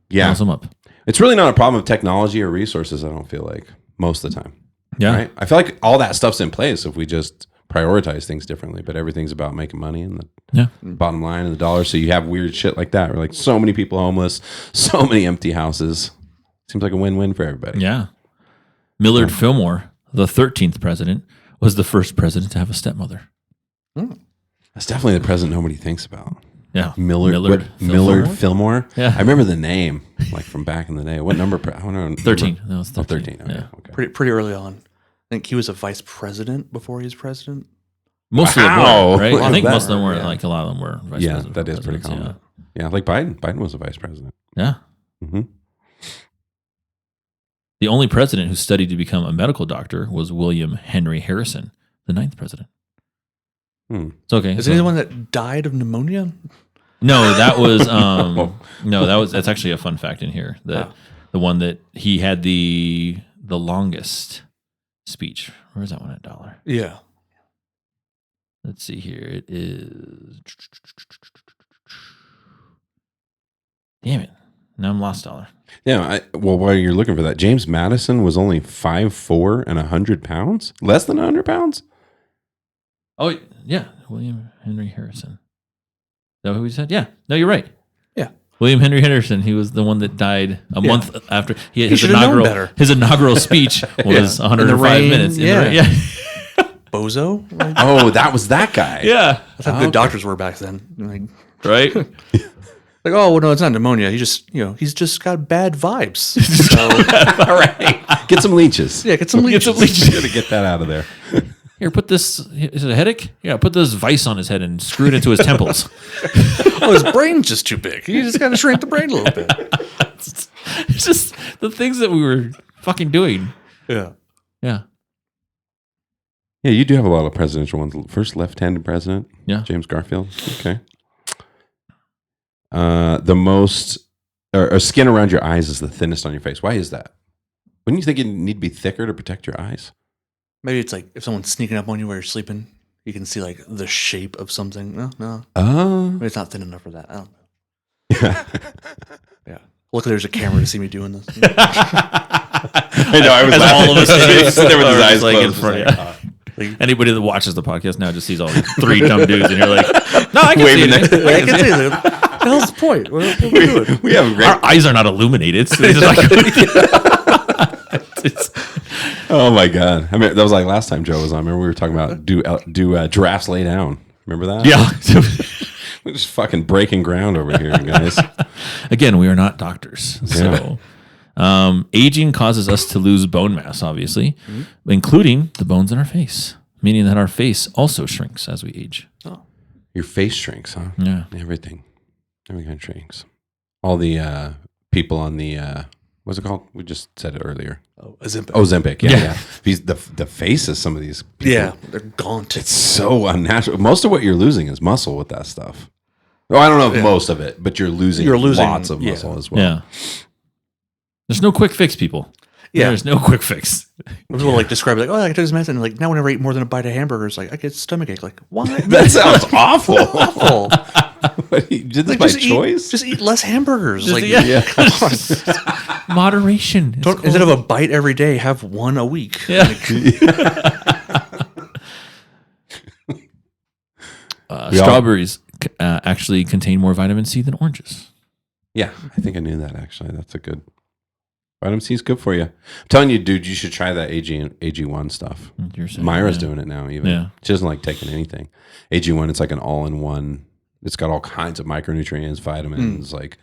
Yeah. House them up. It's really not a problem of technology or resources, I don't feel like, most of the time. Yeah. Right? I feel like all that stuff's in place if we just prioritize things differently, but everything's about making money and the bottom line and the dollar. So you have weird shit like that. We're like so many people homeless, so many empty houses. Seems like a win-win for everybody. Yeah. Millard Fillmore, the 13th president, was the first president to have a stepmother. That's definitely the president nobody thinks about. Yeah. Millard Fillmore? Yeah. I remember the name, like from back in the day. What number? I don't know. 13. No, it's 13. 13. Okay. Yeah. Okay. Pretty early on. I think he was a vice president before he was president. Most of them Wow. were, right? Look I at think that. most of them were, Yeah. like a lot of them were vice Yeah, president. that is pretty common. Yeah, like Biden. Biden was a vice president. Yeah. Mm-hmm. The only president who studied to become a medical doctor was William Henry Harrison, the 9th president. It's okay. Is he the one that died of pneumonia? No, that was that's actually a fun fact in here. That the one that he had the longest speech. Where's that one at $1? Yeah. Let's see here. It is. Damn it! Now I'm lost $1. Yeah. Well, while you're looking for that, James Madison was only 5'4" and 100 pounds. Less than 100 pounds. Oh yeah, William Henry Harrison. Is that who he said? Yeah. No, you're right. Yeah. William Henry Harrison. He was the one that died a month after he had He should've known better. his inaugural speech was 105 rain, minutes. In the yeah. rain. Yeah. Bozo? Like, Oh, that was that guy. Yeah. that's how good doctors were back then. Like, Right. oh, well, no, it's not pneumonia. He's just got bad vibes. So, All right. Get some leeches. yeah, get some leeches. Gotta get that out of there. Here, put this. Is it a headache? Yeah, put this vice on his head and screw it into his temples. Oh, his brain's just too big. You just got to shrink the brain a little bit. It's just the things that we were fucking doing. Yeah. Yeah. Yeah, you do have a lot of presidential ones. First left-handed president. Yeah. James Garfield. Okay. The most or skin around your eyes is the thinnest on your face. Why is that? Wouldn't you think it need to be thicker to protect your eyes? Maybe it's like if someone's sneaking up on you while you're sleeping, you can see like the shape of something. No. Oh. Maybe it's not thin enough for that. I don't know. Yeah. Luckily, there's a camera to see me doing this. I know. I was As laughing. all of us He was sitting there with his are eyes just, like, in closed. front, Just yeah. like, Anybody that watches the podcast now just sees all these 3 dumb dudes, and you're like, no, I can Waving see it. their- I can see it. What the hell's the point? What are we doing? we have a great. Our eyes are not illuminated. So it's just like, it's, Oh my god! I mean, that was like last time Joe was on. Remember we were talking about do giraffes lay down? Remember that? yeah. We're just fucking breaking ground over here, guys. Again, we are not doctors. So, aging causes us to lose bone mass, obviously, including the bones in our face, meaning that our face also shrinks as we age. Your face shrinks, huh? Yeah. Everything kind of shrinks. All the people on the what's it called? We just said it earlier. Oh, Ozempic. Ozempic. Yeah. These the faces of some of these people. Yeah, they're gaunt. It's so unnatural. Most of what you're losing is muscle with that stuff. Oh, I don't know if most of it, but you're losing lots of muscle as well. Yeah. There's no quick fix, people. Yeah. There's no quick fix. People like describe it like, oh, I took this medicine. Like now, whenever I eat more than a bite of hamburger, it's like I get stomachache. Like why? That sounds awful. awful. You did this Like, by just choice? Just eat less hamburgers. Like yeah. come on. Moderation. is Don't, instead of a bite every day, have one a week. Yeah. Strawberries actually contain more vitamin C than oranges. Yeah, I think I knew that actually. That's a good. Vitamin C is good for you. I'm telling you, dude, you should try that AG1 stuff. You're saying, Myra's yeah. doing it now. Even Yeah. she doesn't like taking anything. AG1, it's like an all-in-one It's got all kinds of micronutrients, vitamins, like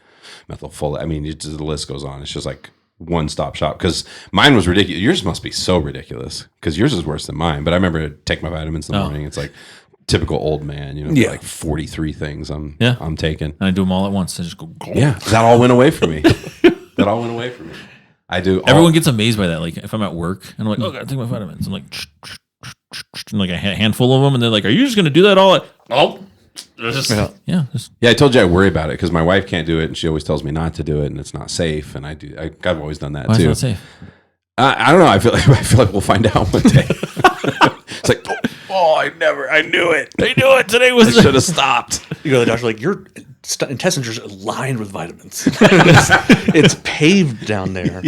methylfolate. I mean, the list goes on. It's just like one-stop shop. Because mine was ridiculous. Yours must be so ridiculous because yours is worse than mine. But I remember I take my vitamins in the morning. It's like typical old man, like 43 things I'm taking. And I do them all at once. I just go. Yeah, that all went away from me. I do. Everyone gets amazed by that. Like if I'm at work and I'm like, oh, I gotta take my vitamins. I'm like, like a handful of them, and they're like, are you just gonna do that all? I told you I worry about it because my wife can't do it, and she always tells me not to do it, and it's not safe. And I've always done that Why too. is that safe? I don't know. I feel like we'll find out one day. It's like, I knew it. I knew it. Today was. I should have stopped. You go to the doctor like your intestines are lined with vitamins. it's paved down there.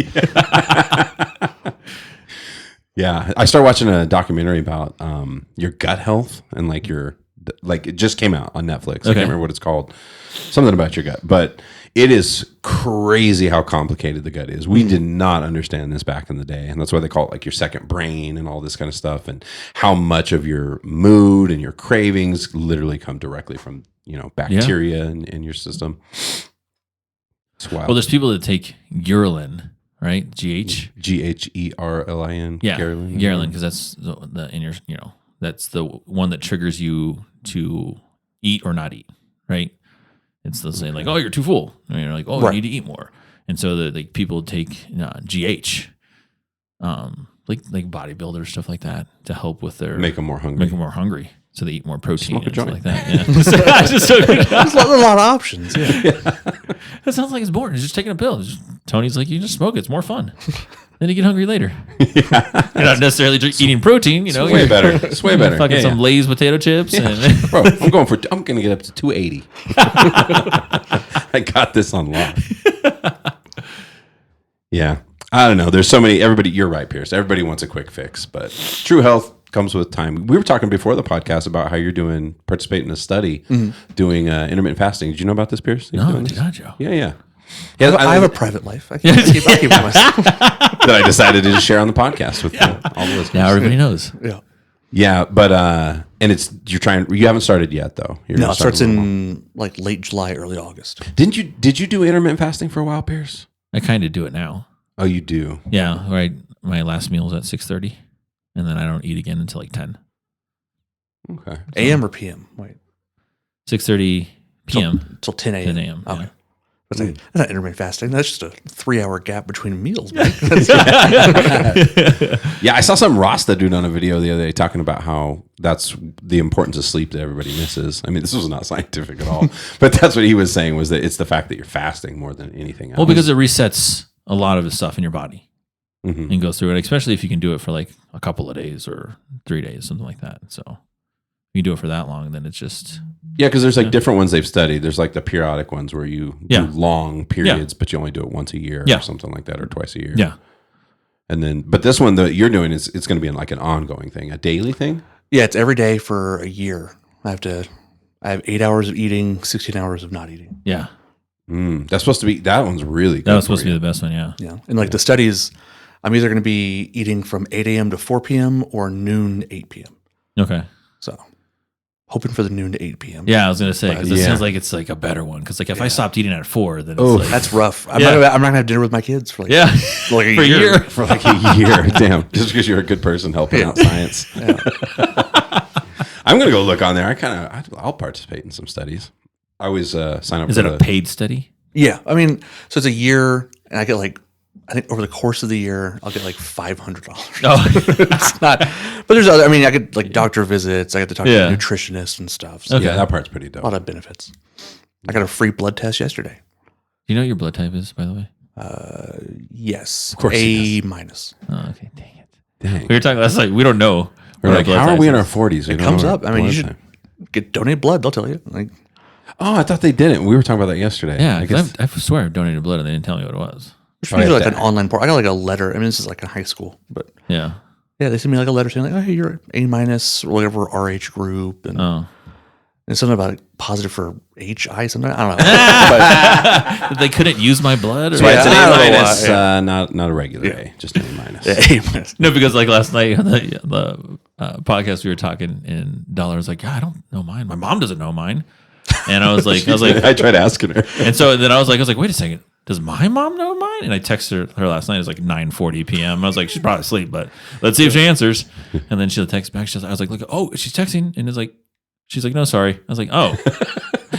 Yeah, I started watching a documentary about your gut health and it just came out on Netflix. I can't remember what it's called. Something about your gut, but it is crazy how complicated the gut is. We did not understand this back in the day, and that's why they call it like your second brain and all this kind of stuff, and how much of your mood and your cravings literally come directly from bacteria in your system. It's wild. Well, there's people that take Ghrelin, right? GH. GHERLIN. Yeah, Ghrelin, because that's the in your that's the one that triggers you to eat or not eat, right? It's the same, like, oh, you're too full. And you're like, oh, you need to eat more. And so the people take GH, like bodybuilders, stuff like that, to help with their make them more hungry. So they eat more protein Smoke a and stuff joint. like that. Yeah. There's a lot of options. Yeah. That sounds like it's boring. It's just taking a pill. Tony's like, you just smoke it. It's more fun. Then you get hungry later. You're not necessarily eating protein. It's way better. It's way better. Fucking some Lay's potato chips. And Bro, I'm going to get up to 280. I got this on lock. Yeah. I don't know. There's so many. You're right, Pierce. Everybody wants a quick fix, but true health comes with time. We were talking before the podcast about how you're participating in a study doing intermittent fasting. Did you know about this, Pierce? No, I did not, Joe. Yeah. I have a private life. I keep it myself. That I decided to just share on the podcast with all the listeners. Now everybody knows. Yeah, but and you haven't started yet though. No, it starts in like late July, early August. Did you do intermittent fasting for a while, Pierce? I kind of do it now. Oh, you do? Yeah, right. My last meal is at 6:30, and then I don't eat again until like 10. Okay. AM or PM? Wait. 6:30 p.m. Till 10 a.m. 10 a.m. Okay. Yeah. That's not intermittent fasting. That's just a 3-hour gap between meals. Yeah, I saw some Rasta dude on a video the other day talking about how that's the importance of sleep that everybody misses. I mean, this was not scientific at all, but that's what he was saying, was that it's the fact that you're fasting more than anything else. Well, because it resets a lot of the stuff in your body and goes through it, especially if you can do it for like a couple of days or 3 days, something like that. So if you do it for that long, then it's just... Yeah, because there's like different ones they've studied. There's like the periodic ones where you do long periods, but you only do it once a year or something like that, or twice a year. Yeah. And then, but this one that you're doing it's going to be like an ongoing thing, a daily thing. Yeah, it's every day for a year. I have 8 hours of eating, 16 hours of not eating. Yeah. That's supposed to be, that one's really good. That was supposed to be the best one, yeah. Yeah. And like the studies, I'm either going to be eating from 8 a.m. to 4 p.m. or noon to 8 p.m. Okay. So hoping for the noon to 8 p.m. Yeah, I was going to say, because it sounds like it's like a better one. Because like if I stopped eating at 4, then it's like... That's rough. I'm not going to have dinner with my kids for like, for a year. For like a year. Damn. Just because you're a good person helping out science. Yeah. I'm going to go look on there. I'll participate in some studies. I always sign up Is for it a paid study? Yeah. I mean, so it's a year and I get like, I think over the course of the year, I'll get like $500. Oh. It's not, but there's other, I mean, I get like doctor visits. I get to talk to a nutritionist and stuff. So Yeah, that part's pretty dope. a lot of benefits. I got a free blood test yesterday. Do you know what your blood type is, by the way? Yes. Of course he A minus. Oh, okay. Dang it. Dang. We were talking last night. We don't know. We're like, what our how blood are we in type our is. 40s? We It don't comes know up. our I mean, you blood should type. donate blood. They'll tell you. Like, Oh, I thought they didn't. We were talking about that yesterday. Yeah, I guess. I swear I've donated blood and they didn't tell me what it was. there's usually like an online portal. I got like a letter. I mean, this is like in high school, but Yeah. yeah, they sent me like a letter saying like, oh, hey, you're A minus or whatever RH group, and Oh. and something about positive for HI. Something I don't know. But They couldn't use my blood? Or That's why it's an I A don't know minus, why, not a regular A, just an A minus. A minus. No, because like last night on the podcast we were talking, and Dollar was like, "Yeah, I don't know mine. My mom doesn't know mine." And I was like, I tried asking her. and so then I was like, wait a second. Does my mom know mine? And I texted her last night. It was like 9:40 p.m. I was like, she's probably asleep, but let's see if she answers. And then she'll text back. I was like, look, oh, she's texting, and she's like, no, sorry. I was like, oh.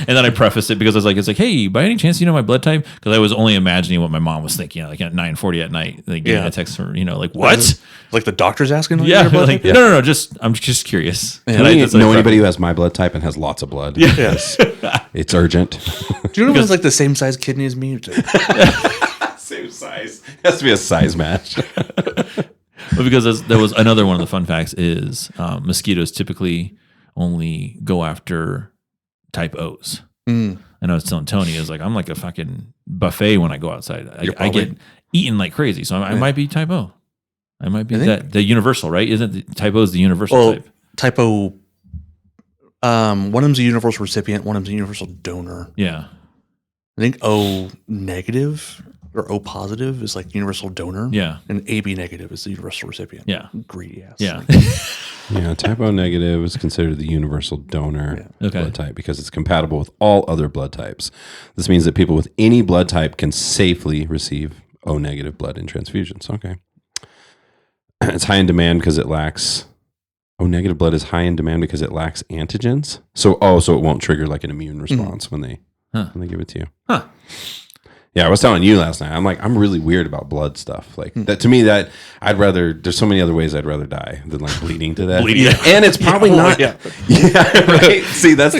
And then I prefaced it because I was like, it's like, hey, by any chance, you know my blood type? Because I was only imagining what my mom was thinking, like at 9:40 at night, like getting a text from her, like what? Like the doctor's asking? Yeah, your blood like, type? no, I'm just curious. Do you know anybody who has my blood type and has lots of blood? Yes. It's urgent. Do you know who's like the same size kidney as me? Same size. It has to be a size match. Well, because there was another one of the fun facts is mosquitoes typically only go after type O's. And I was telling Tony, I was like, I'm like a fucking buffet when I go outside. I get eaten like crazy. So I might be type O. I might be the universal, right? Isn't the type O is the universal type? Type O, one of them's a universal recipient, one of them's a universal donor. Yeah. I think O negative or O positive is like universal donor. Yeah. And AB negative is the universal recipient. Yeah. Greedy ass. Yeah. Yeah, type O negative is considered the universal donor blood type because it's compatible with all other blood types. This means that people with any blood type can safely receive O negative blood in transfusions. Okay. It's high in demand because it lacks O negative blood is high in demand because it lacks antigens. So it won't trigger like an immune response when they give it to you. Huh. Yeah, I was telling you last night. I'm really weird about blood stuff. Like that to me, that I'd rather. There's so many other ways I'd rather die than like bleeding to death. And it's probably not. Yeah, right. See, that's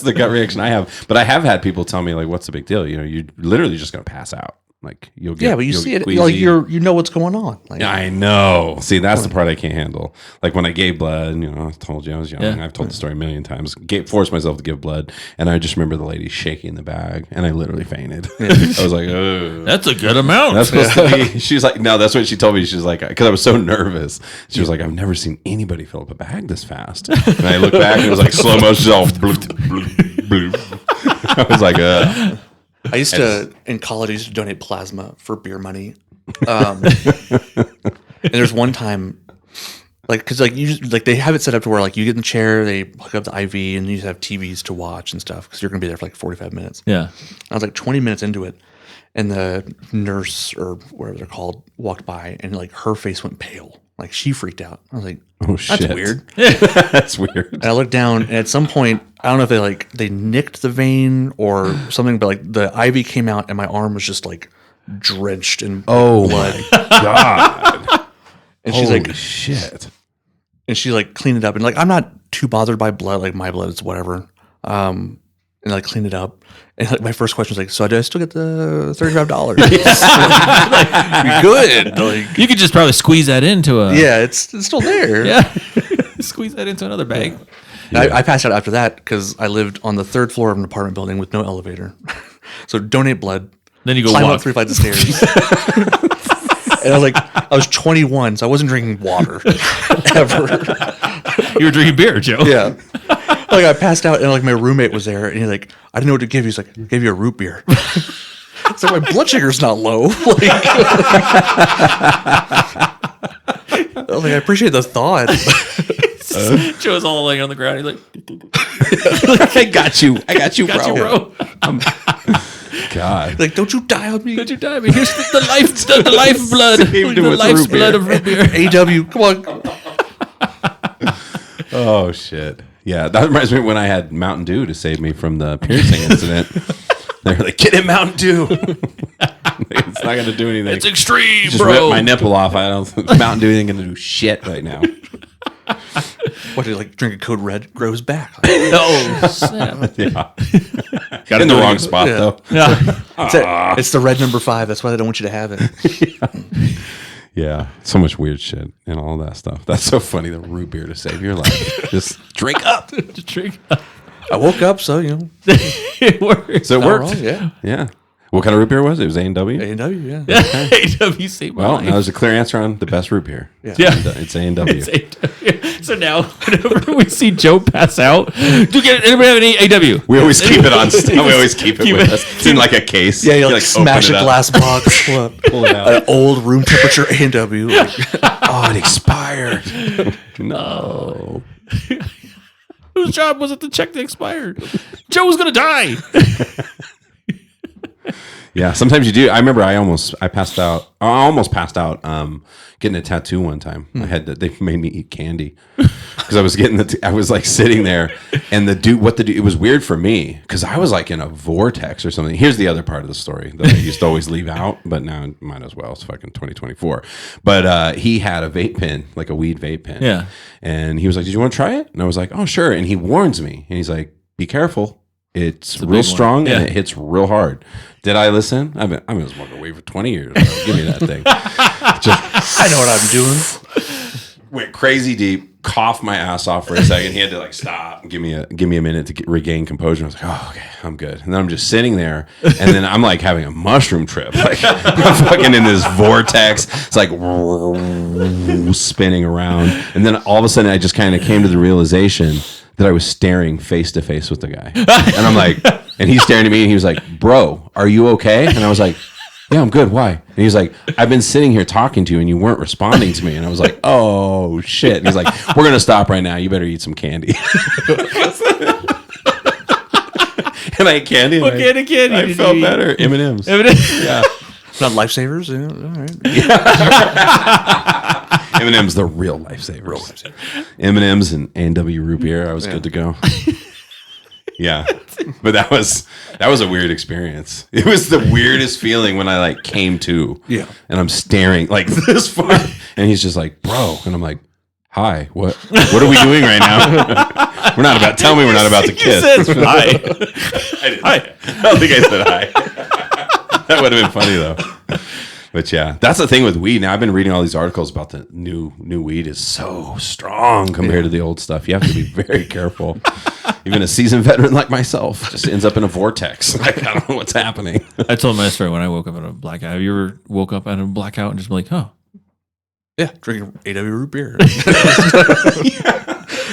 the gut reaction I have. But I have had people tell me like, "What's the big deal?" You know, you're literally just gonna pass out. Like you'll get. Yeah, but you see it queasy. like you know what's going on. Like, I know. See, that's the part I can't handle. Like when I gave blood, I told you I was young. Yeah. I've told the story a million times. Forced myself to give blood, and I just remember the lady shaking the bag, and I literally fainted. I was like, "Oh, That's a good amount. that's supposed to be." She's like, "No, that's what she told me." She's like, because I was so nervous. She was like, "I've never seen anybody fill up a bag this fast." And I looked back, and it was like slow motion. I was like, I used to in college. I used to donate plasma for beer money, and there's one time, because they have it set up to where like you get in the chair, they hook up the IV, and you just have TVs to watch and stuff because you're gonna be there for like 45 minutes. Yeah. I was like 20 minutes into it, and the nurse or whatever they're called walked by, and like her face went pale, like she freaked out. I was like, "Oh shit, that's weird." That's weird. And I looked down, and at some point, I don't know if they nicked the vein or something, but like the IV came out, and my arm was just like drenched in blood. God. And she's Holy like, shit. and she like cleaned it up, and like I'm not too bothered by blood, like my blood is whatever. And like cleaned it up, and like my first question was like, "So do I still get the $35?" Like, good. Like, You could just probably squeeze that into a yeah, it's still there. Yeah. Squeeze that into another bag. And I passed out after that because I lived on the 3rd floor of an apartment building with no elevator. So donate blood. Then you go climb walk. up 3 flights of stairs. And I was 21, so I wasn't drinking water ever. You were drinking beer, Joe. Yeah. Like I passed out, and like my roommate was there, and he's like, "I didn't know what to give you." He's like, "I gave you a root beer." It's like my blood sugar's not low. Like, I appreciate the thought. Joe's all laying on the ground. He's like, I got you, got you, bro. God. Like, don't you die on me. Don't you die? Here's the lifeblood. Saved him The with life's root beer. blood of root beer. AW, come on. Oh shit. Yeah, that reminds me of when I had Mountain Dew to save me from the piercing incident. They were like, "Get him Mountain Dew." It's not going to do anything. It's extreme, Just bro. rip my nipple off. I don't. Mountain Dew ain't going to do shit right now. What, did like drink a Code Red? Grows back. Oh, snap. Yeah. Got in the wrong spot Yeah. though. Yeah. It's the red number 5. That's why they don't want you to have it. Yeah, so much weird shit and all that stuff. That's so funny. The root beer to save your life. Just drink up. Just drink. I woke up, so It works. So it worked. wrong, yeah. Yeah. What kind of root beer was it? It was A&W? A&W, yeah. AW saved my Well, life. now there's a clear answer on the best root beer. Yeah. It's A&W. It's AW. So now, whenever we see Joe pass out, anybody have any AW? We always keep it on. We always keep it with us. It's in like a case. Yeah, you like smash a open it up, glass box, pull it out. an old room temperature A&W. Like, Oh, it expired. No. Whose job was it to check the expired? Joe was gonna die. Yeah, sometimes you do. I remember I almost passed out getting a tattoo one time. They made me eat candy because I was getting I was like sitting there, and it was weird for me because I was like in a vortex or something. Here's the other part of the story that I used to always leave out, but now I might as well. It's fucking 2024. But he had a vape pen, like a weed vape pen. Yeah. And he was like, "Did you want to try it?" And I was like, "Oh, sure." And he warns me, and he's like, "Be careful. It's real strong and it hits real hard." Did I listen? I've been smoking weed for 20 years. Give me that thing. I know what I'm doing. Went crazy deep, coughed my ass off for a second. He had to like stop and give me a minute to regain composure. I was like, "Oh, okay, I'm good." And then I'm just sitting there, and then I'm like having a mushroom trip. Like I'm fucking in this vortex. It's like spinning around, and then all of a sudden, I just kind of came to the realization that I was staring face to face with the guy, and I'm like, and he's staring at me, and he was like, "Bro, are you okay?" And I was like, "Yeah, I'm good. Why?" And he's like, "I've been sitting here talking to you and you weren't responding to me." And I was like, "Oh shit." And he's like, "We're going to stop right now. You better eat some candy." And I ate candy. What kind of candy? I felt better. M&M's. Yeah. Not lifesavers. Yeah, all right. M&M's, the real lifesavers. M&M's and A&W root beer. I was good to go. Yeah, but that was a weird experience. It was the weirdest feeling when I like came to. Yeah, and I'm staring like this far, and he's just like, "Bro," and I'm like, "Hi, what are we doing right now?" Tell me we're not about to kiss. You said hi. I don't think I said hi. That would have been funny though. But yeah, that's the thing with weed. Now I've been reading all these articles about the new weed is so strong compared to the old stuff. You have to be very careful. Even a seasoned veteran like myself just ends up in a vortex. Like, I don't know what's happening. I told my story when I woke up in a blackout. Have you ever woke up out of a blackout and just been like, "Oh, yeah, drinking AW root beer,"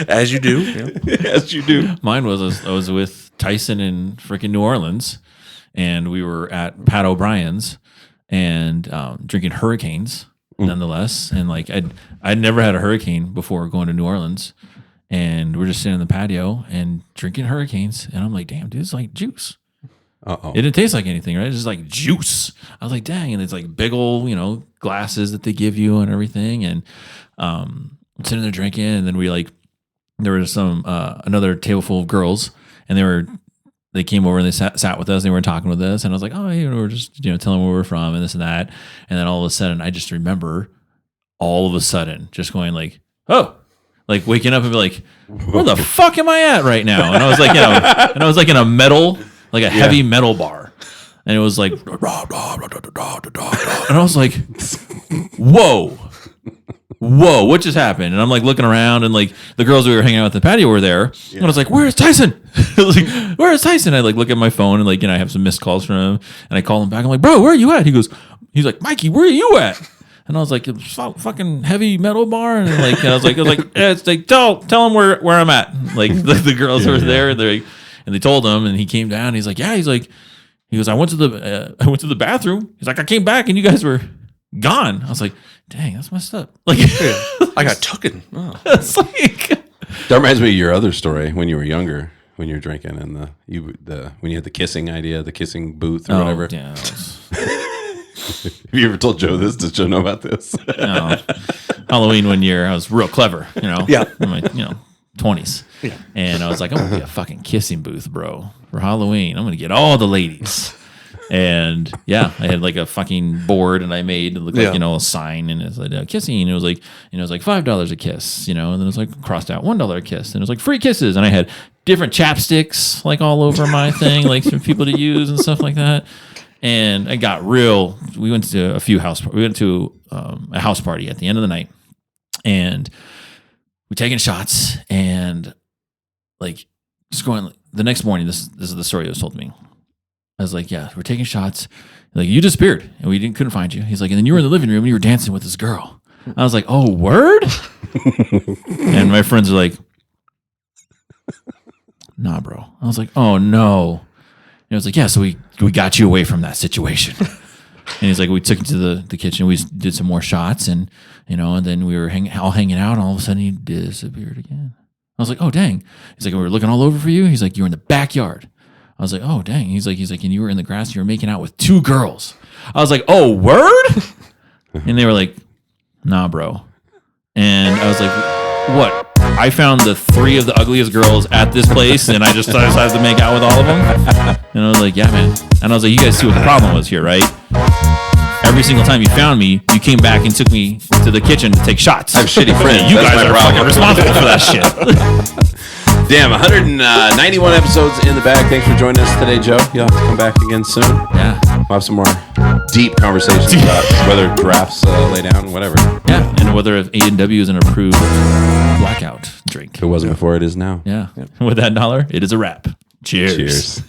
as you do. Yeah. As you do. Mine was I was with Tyson in freaking New Orleans, and we were at Pat O'Brien's and drinking Hurricanes nonetheless. And like I'd never had a Hurricane before going to New Orleans, and we're just sitting in the patio and drinking Hurricanes, and I'm like, "Damn, dude, it's like juice." Uh-oh. It didn't taste like anything, right? It's just like juice. I was like, "Dang!" And it's like big old, glasses that they give you and everything. And I'm sitting there drinking, and then there was some another table full of girls, and they came over and they sat with us. And they were talking with us, and I was like, "Oh, we're just telling them where we're from and this and that." And then all of a sudden, I just remember all of a sudden just going like, "Oh." Like waking up and be like, "Where the fuck am I at right now?" And I was like, in a metal, like a heavy metal bar, and it was like, and I was like, "Whoa, what just happened?" And I'm like looking around, and like the girls we were hanging out with at the patio were there, and I was like, "Where's Tyson?" I was like, "Where's Tyson?" I like look at my phone and like I have some missed calls from him, and I call him back. I'm like, "Bro, where are you at?" He's like, "Mikey, where are you at?" And I was like, "Fucking heavy metal bar," and like I was like, "Yeah, it's like tell him where I'm at." Like the girls were there, and they told him, and he came down. He's like, "Yeah," he goes, "I went to the bathroom." He's like, "I came back, and you guys were gone." I was like, "Dang, that's messed up." Like I got tooken. Oh. It's like That reminds me of your other story when you were younger, when you were drinking and when you had the kissing booth or whatever. Yeah. Have you ever told Joe this? Does Joe know about this? No. Halloween one year, I was real clever, Yeah. in my 20s. Yeah. And I was like, "I'm gonna be a fucking kissing booth, bro, for Halloween. I'm gonna get all the ladies." And yeah, I had like a fucking board, and I made it look like a sign, and it's like kissing. And it was like $5 a kiss, and then it was like crossed out $1 a kiss, and it was like free kisses, and I had different chapsticks like all over my thing, like for people to use and stuff like that. And I got real. We went to a house party at the end of the night, and we taking shots, and like just going. The next morning, this is the story that was told to me. I was like, "Yeah, we're taking shots. Like you disappeared, and we couldn't find you." He's like, "And then you were in the living room, and you were dancing with this girl." I was like, "Oh, word?" And my friends are like, "Nah, bro." I was like, "Oh no." And I was like, "Yeah, so we got you away from that situation." And he's like, "We took him to the kitchen. We did some more shots, and and then we were hanging out. And all of a sudden, he disappeared again." I was like, oh, dang. He's like, we were looking all over for you. He's like, you were in the backyard. I was like, oh, dang. He's like, and you were in the grass. You were making out with 2 girls. I was like, oh, word? And they were like, nah, bro. And I was like, what? I found the 3 of the ugliest girls at this place, and I just decided to make out with all of them. And I was like, yeah, man. And I was like, you guys see what the problem was here, right? Every single time you found me, you came back and took me to the kitchen to take shots. I have shitty friends. You That's guys my are problem. fucking responsible for that shit. Damn, 191 episodes in the bag. Thanks for joining us today, Joe. You'll have to come back again soon. Yeah. We'll have some more deep conversations about whether drafts lay down, whatever. Yeah, and whether A&W is an approved blackout drink. If it wasn't before, it is now. Yeah. With that $1, it is a wrap. Cheers. Cheers.